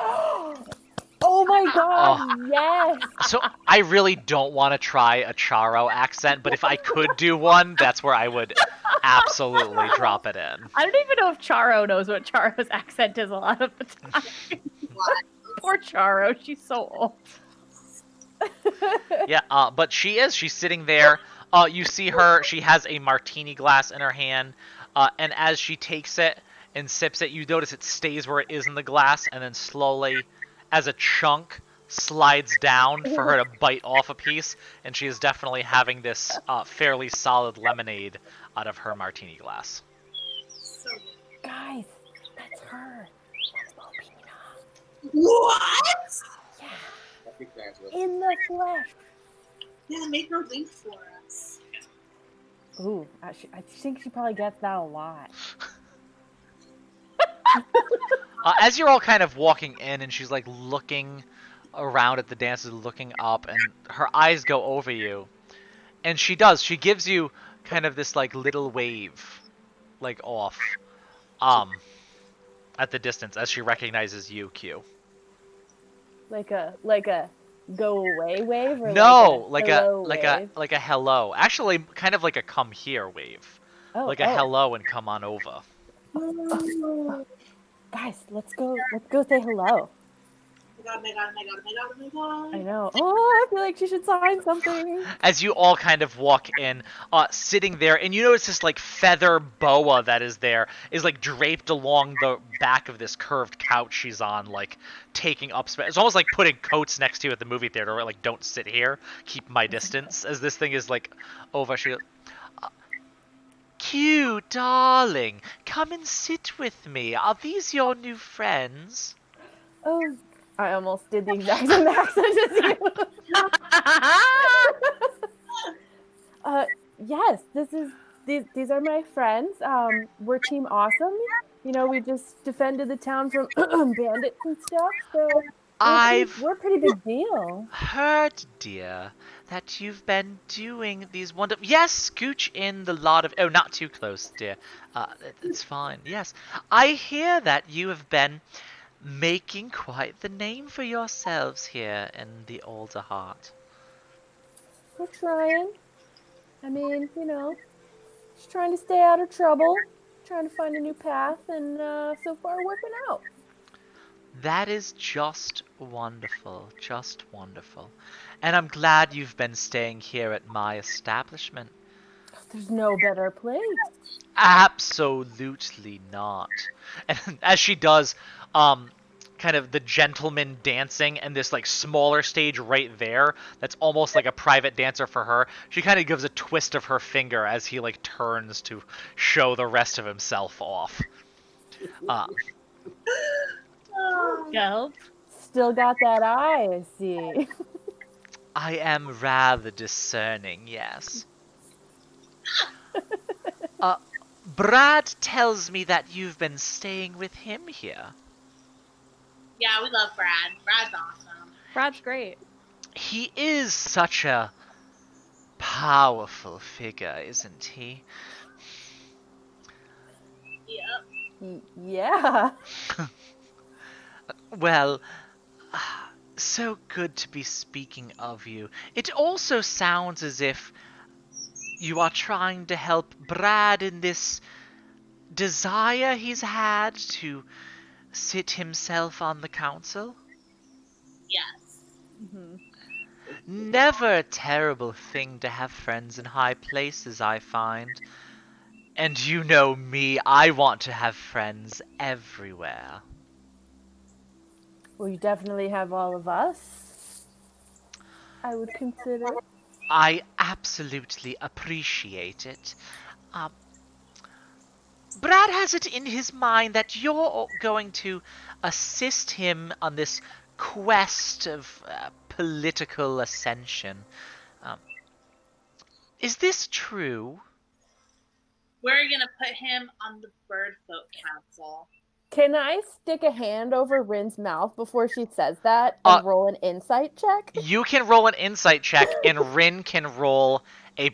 Oh my god, yes! So I really don't want to try a Charo accent, but if I could do one, that's where I would absolutely drop it in. I don't even know if Charo knows what Charo's accent is a lot of the time. Poor Charo, she's so old. Yeah, but she's sitting there. You see her, she has a martini glass in her hand, and as she takes it and sips it, you notice it stays where it is in the glass, and then slowly, as a chunk slides down for her to bite off a piece, and she is definitely having this fairly solid lemonade out of her martini glass. Guys, that's her. That's Vulpina. What? Yeah. In the flesh. Yeah, make her link for us. Ooh, I think she probably gets that a lot. As you're all kind of walking in, and she's like looking around at the dancers, looking up, and her eyes go over you, and she gives you kind of this like little wave, like off, at the distance as she recognizes you, Q. Like a go away wave, or No, like a hello. Actually, kind of like a come here wave, like a hello and come on over. Guys, let's go say hello. Oh my god. I know. Oh, I feel like she should sign something. As you all kind of walk in, sitting there, and you notice this like feather boa that is there is like draped along the back of this curved couch she's on, like taking up space. It's almost like putting coats next to you at the movie theater, where like don't sit here, keep my distance. As this thing is like over, she. Q, darling, come and sit with me. Are these your new friends? Oh, I almost did the exact same accent as you. Yes, this is these are my friends. We're Team Awesome. You know, we just defended the town from bandits and stuff. So I've we're a pretty big deal. heard, dear, that you've been doing these wonderful. Yes, scooch in the lot of. Oh, not too close, dear. It's fine. Yes, I hear that you have been making quite the name for yourselves here in the Older Heart. We're trying. I mean, you know, just trying to stay out of trouble, trying to find a new path, and so far working out. That is just wonderful, just wonderful. And I'm glad you've been staying here at my establishment. There's no better place. Absolutely not. And as she does, kind of the gentleman dancing and this like smaller stage right there that's almost like a private dancer for her, she kind of gives a twist of her finger as he like turns to show the rest of himself off. Go. Still got that eye, I see. I am rather discerning, yes. Brad tells me that you've been staying with him here. Yeah, we love Brad. Brad's awesome. Brad's great. He is such a powerful figure, isn't he? Yep. Yeah. Well, so good to be speaking of you. It also sounds as if you are trying to help Brad in this desire he's had to sit himself on the council. Yes. Mm-hmm. Never a terrible thing to have friends in high places, I find. And you know me, I want to have friends everywhere. Well, you definitely have all of us, I would consider. I absolutely appreciate it. Brad has it in his mind that you're going to assist him on this quest of political ascension. Is this true? We're gonna put him on the Bird Folk Council. Can I stick a hand over Rin's mouth before she says that and roll an insight check? You can roll an insight check, and Rin can roll a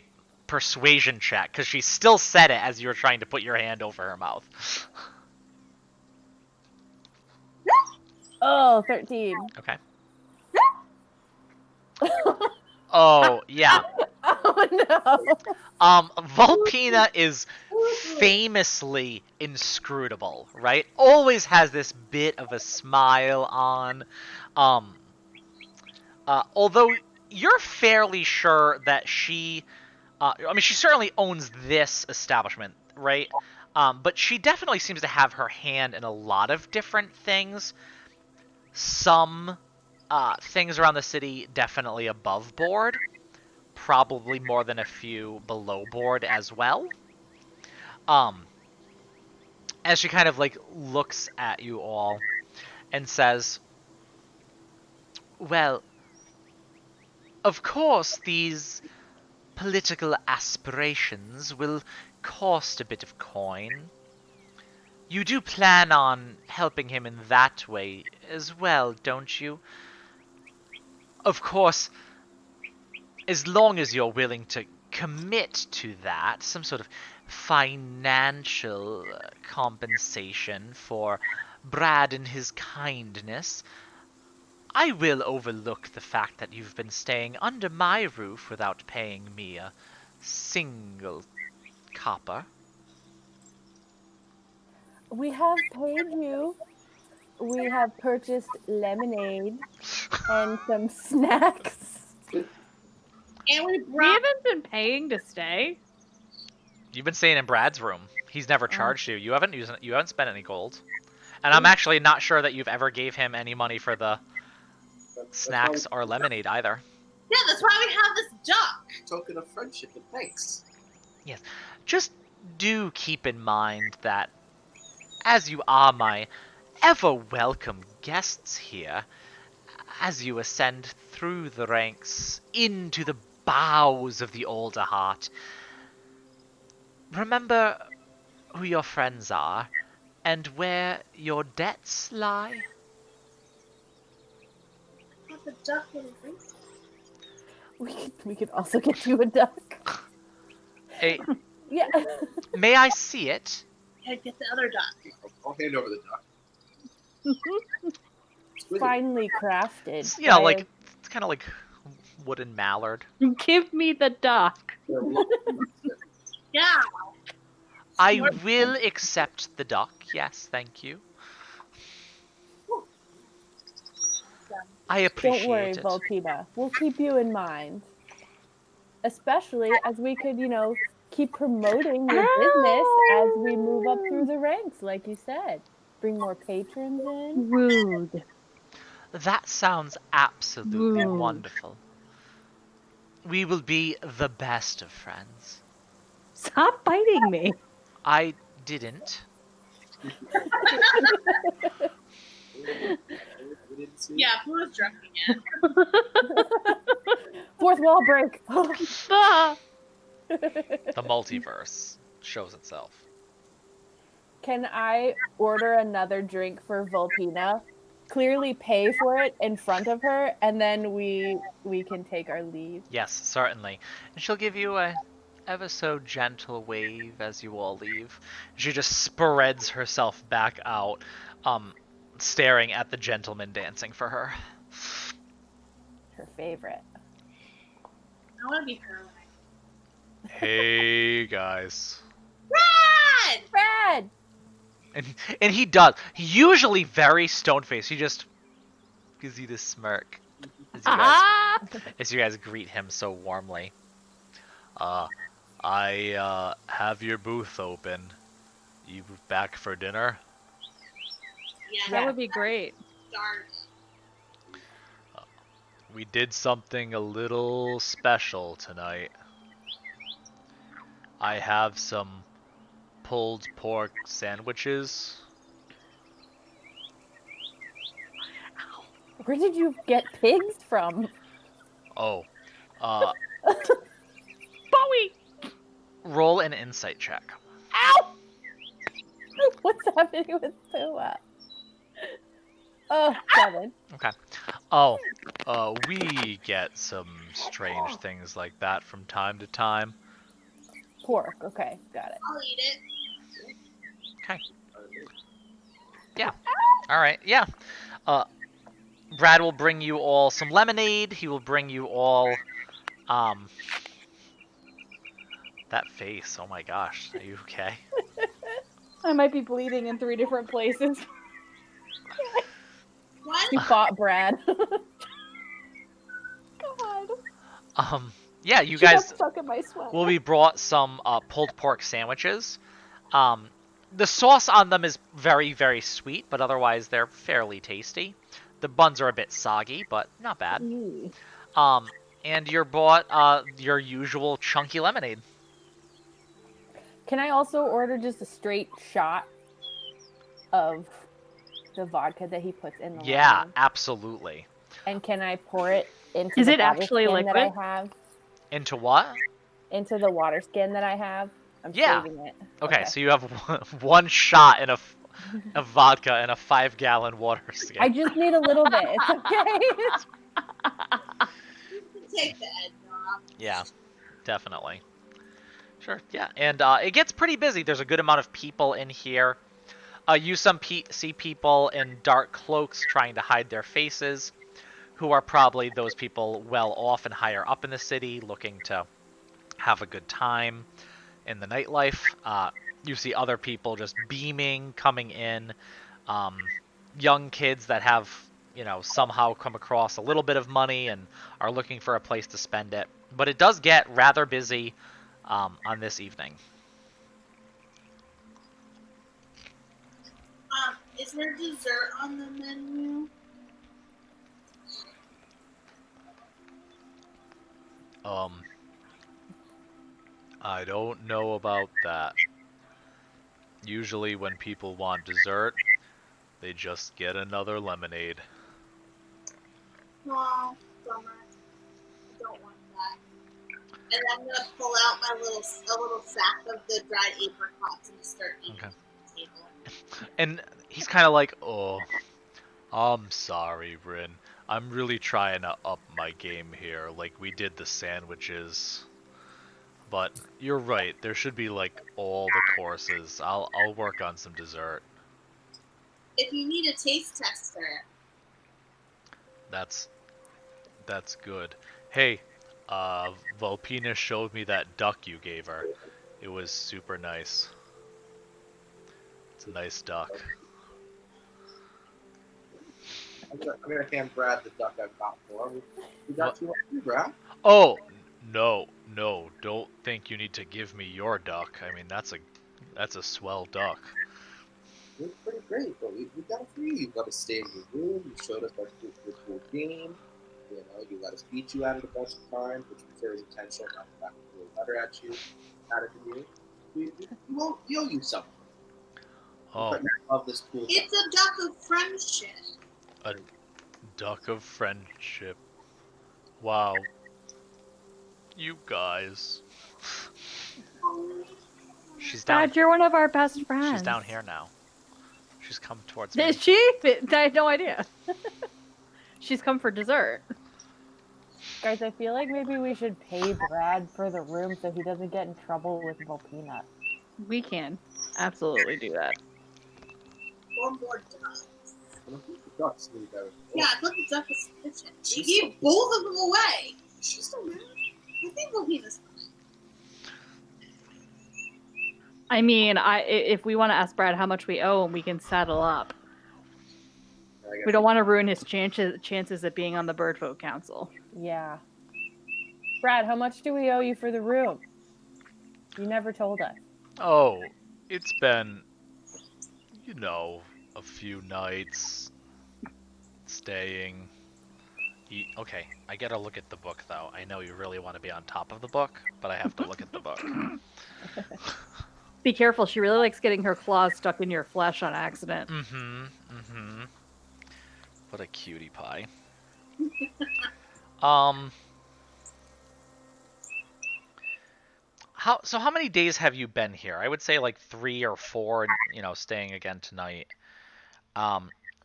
persuasion check, because she still said it as you were trying to put your hand over her mouth. Oh, 13. Okay. Oh, yeah. Oh, no. Vulpina is famously inscrutable, right? Always has this bit of a smile on. Although you're fairly sure that she, she certainly owns this establishment, right? But she definitely seems to have her hand in a lot of different things. Some things around the city definitely above board. Probably more than a few below board as well. As she kind of like looks at you all and says, well, of course these political aspirations will cost a bit of coin. You do plan on helping him in that way as well, don't you? Of course, as long as you're willing to commit to that, some sort of financial compensation for Brad and his kindness, I will overlook the fact that you've been staying under my roof without paying me a single copper. We have paid you. We have purchased lemonade and some snacks. And we We brought haven't been paying to stay. You've been staying in Brad's room. He's never charged you. You haven't spent any gold. And I'm actually not sure that you've ever gave him any money for the snacks or lemonade either. Yeah, that's why we have this duck. Token of friendship and thanks. Yes. Just do keep in mind that as you are my ever welcome guests here, as you ascend through the ranks into the bowels of the Older Heart, Remember who your friends are and where your debts lie? Have a duck with a bracelet. We could also get you a duck. Eh, Yeah. may I see it? Yeah, get the other duck. I'll hand over the duck. Squid. Finely crafted. It's, you know, by like it's kind of like wooden mallard. Give me the duck. They're long. Yeah. I will accept the duck. Yes, thank you. I Don't appreciate worry, it. Volpina. We'll keep you in mind. Especially as we could, keep promoting your business as we move up through the ranks, like you said. Bring more patrons in. Rude. That sounds absolutely Rude. wonderful. We will be the best of friends. Stop biting me. I didn't. We didn't see. Yeah, Blue's drunk again. Fourth wall break. Ah. The multiverse shows itself. Can I order another drink for Volpina? Clearly pay for it in front of her, and then we can take our leave. Yes, certainly. And she'll give you a ever so gentle wave as you all leave. She just spreads herself back out, staring at the gentleman dancing for her. Her favorite. I want to be paralyzed. Hey guys. Red! Fred! And he does. Usually very stone-faced. He just gives you this smirk as you guys greet him so warmly. I have your booth open. You back for dinner? Yeah, That would be great. dark. We did something a little special tonight. I have some pulled pork sandwiches. Where did you get pigs from? Oh, Bowie! roll an insight check. Ow! What's happening with Pua? Oh, 7. Okay. Oh, we get some strange things like that from time to time. Pork. Okay, got it. I'll eat it. Okay. Yeah. All right. Yeah. Brad will bring you all some lemonade. He will bring you all, that face. Oh my gosh. Are you okay? I might be bleeding in 3 different places. What? You fought Brad. God. Yeah, you She got guys stuck in my sweat. will be brought some pulled pork sandwiches. The sauce on them is very, very sweet, but otherwise they're fairly tasty. The buns are a bit soggy, but not bad. And you're bought your usual chunky lemonade. Can I also order just a straight shot of the vodka that he puts in the Yeah, lemonade? absolutely. And can I pour it into Is the it water actually skin that I liquid? have? Into what? Into the water skin that I have? I'm Yeah. saving it. Okay, so you have one shot in of vodka in a 5-gallon water skin. I just need a little bit. It's okay. Take the edge off. Yeah, definitely. Sure, yeah. And it gets pretty busy. There's a good amount of people in here. You see people in dark cloaks trying to hide their faces, who are probably those people well off and higher up in the city looking to have a good time in the nightlife. You see other people just beaming, coming in. Young kids that have, somehow come across a little bit of money and are looking for a place to spend it. But it does get rather busy on this evening. Is there dessert on the menu? I don't know about that. Usually when people want dessert, they just get another lemonade. No, bummer. I don't want that. And I'm gonna pull out a little sack of the dried apricots and start eating Okay. them on the table. And he's kind of like, oh, I'm sorry, Bryn. I'm really trying to up my game here. Like, we did the sandwiches. But you're right. There should be, like, all the courses. I'll work on some dessert. If you need a taste tester, That's good. Hey, Volpina showed me that duck you gave her. It was super nice. It's a nice duck. I'm gonna hand Brad the duck I've got for him. We got two of you, Brad. Oh, no, don't think you need to give me your duck. I mean, that's a swell duck. It's pretty great, but we got it for you. You let us stay in your room. You showed us our cool game. You know, you let us beat you at it a bunch of times, which was very intentional. Not the fact that we threw a letter at you, at it from you. We owe you something. Oh, But I love this cool. it's a duck of friendship. a duck of friendship. Wow. You guys. She's down. Dad, you're one of our best friends. She's down here now. She's come towards me. Is she? I had no idea. She's come for dessert. Guys, I feel like maybe we should pay Brad for the room so he doesn't get in trouble with Volpina. We can absolutely do that. Or more ducks. I don't think the ducks need better. Yeah, I thought the duck was sufficient. She gave both of them away. She's still mad. I think Volpina's fine. I mean, if we want to ask Brad how much we owe him, we can settle up. We don't want to ruin his chances of being on the Bird Folk Council. Yeah. Brad, how much do we owe you for the room? You never told us. Oh, it's been, a few nights staying. Okay, I gotta look at the book, though. I know you really want to be on top of the book, but I have to look at the book. Be careful, she really likes getting her claws stuck in your flesh on accident. What a cutie pie. How many days have you been here? I would say like 3 or 4, and, staying again tonight.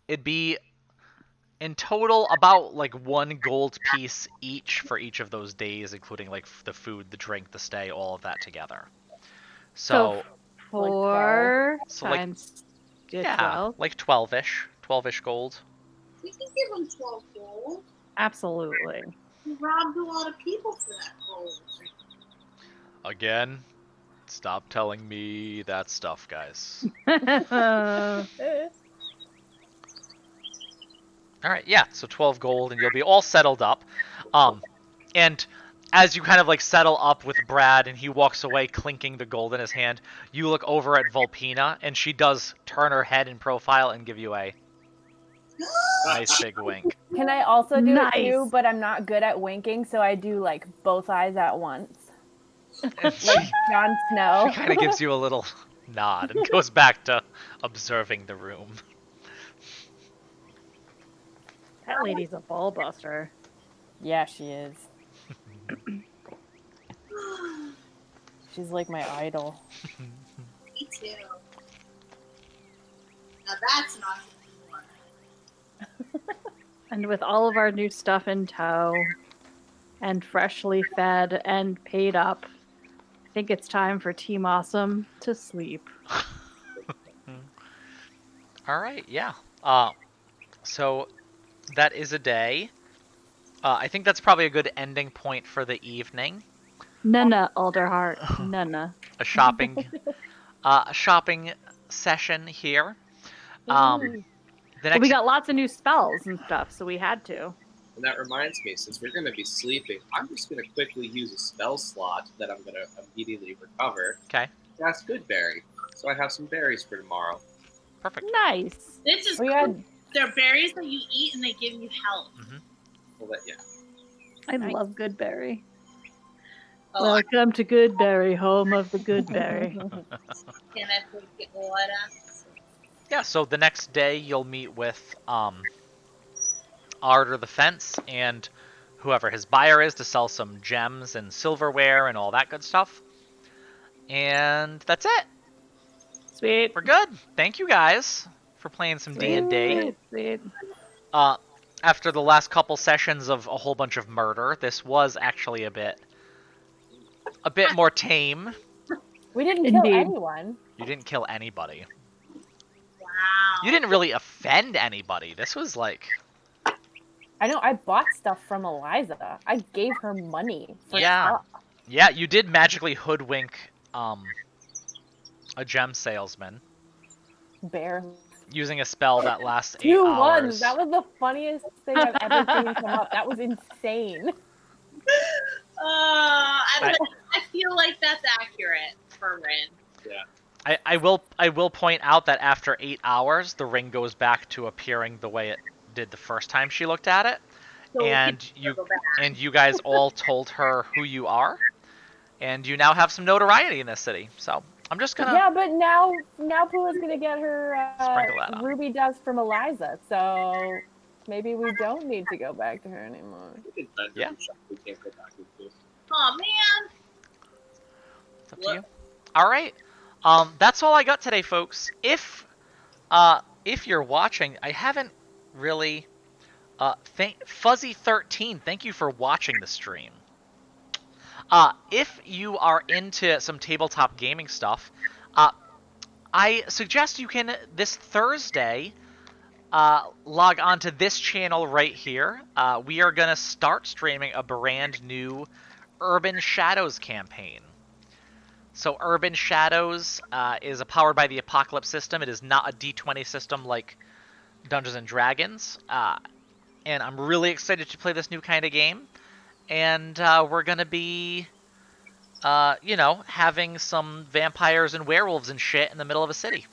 It'd be in total about like 1 gold piece each for each of those days, including like the food, the drink, the stay, all of that together. So 4 So, like, times yeah, 12. like 12-ish gold. We can give him 12 gold. Absolutely. We robbed a lot of people for that gold. Again, stop telling me that stuff, guys. All right, yeah, so 12 gold, and you'll be all settled up. And as you kind of like settle up with Brad, and he walks away clinking the gold in his hand, you look over at Volpina, and she does turn her head in profile and give you a nice big wink. Can I also do Nice. it too, but I'm not good at winking, so I do like both eyes at once. And she, Like Jon Snow. she kind of gives you a little nod and goes back to observing the room. That lady's a ball buster. Yeah, she is. She's like my idol. Me too. Now that's not anymore. And with all of our new stuff in tow, and freshly fed and paid up, I think it's time for Team Awesome to sleep. All right, yeah. So that is a day. I think that's probably a good ending point for the evening. Nana, Alderheart. Nana. A shopping session here. The Well, next we got lots of new spells and stuff, so we had to. And that reminds me, since we're going to be sleeping, I'm just going to quickly use a spell slot that I'm going to immediately recover. Okay. That's good berry. So I have some berries for tomorrow. Perfect. Nice. This is We cool. had They're berries that you eat and they give you health. Well, that, yeah. I love Goodberry. Oh, Welcome to Goodberry, home of the Goodberry. can I please get water? Yeah, so the next day you'll meet with Ardor the Fence and whoever his buyer is to sell some gems and silverware and all that good stuff. And that's it. Sweet. We're good. Thank you guys for playing some Sweet, D&D. sweet. After the last couple sessions of a whole bunch of murder, this was actually a bit more tame. We didn't Indeed. kill anyone. You didn't kill anybody. Wow. You didn't really offend anybody. This was like, I know. I bought stuff from Eliza. I gave her money for Yeah. stuff. yeah, you did magically hoodwink a gem salesman Barely. using a spell that lasts 8 Two hours. ones. That was the funniest thing I've ever seen come up. That was insane. I feel like that's accurate for Rin. I will point out that after 8 hours, the ring goes back to appearing the way it did the first time she looked at it, So and you guys all told her who you are, and you now have some notoriety in this city. So I'm just gonna Yeah, but now Pula's gonna get her Sprinkle that on. ruby dust from Eliza, so maybe we don't need to go back to her anymore. We can bend Yeah. every shot we can't go back into. Oh man. It's up to you. All right. That's all I got today, folks. If you're watching, I haven't really. Fuzzy13, thank you for watching the stream. If you are into some tabletop gaming stuff, I suggest you can this Thursday log on to this channel right here. We are gonna start streaming a brand new Urban Shadows campaign. So Urban Shadows is a Powered by the Apocalypse system. It is not a D20 system like Dungeons and Dragons. And I'm really excited to play this new kind of game. And we're going to be, having some vampires and werewolves and shit in the middle of a city.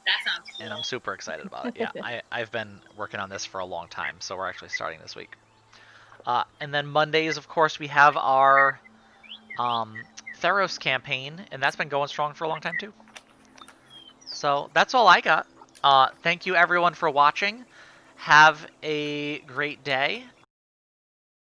That sounds cool. And I'm super excited about it. Yeah, I've been working on this for a long time, so we're actually starting this week. And then Mondays, of course, we have our Theros campaign, and that's been going strong for a long time too. So that's all I got. Thank you everyone for watching. Have a great day,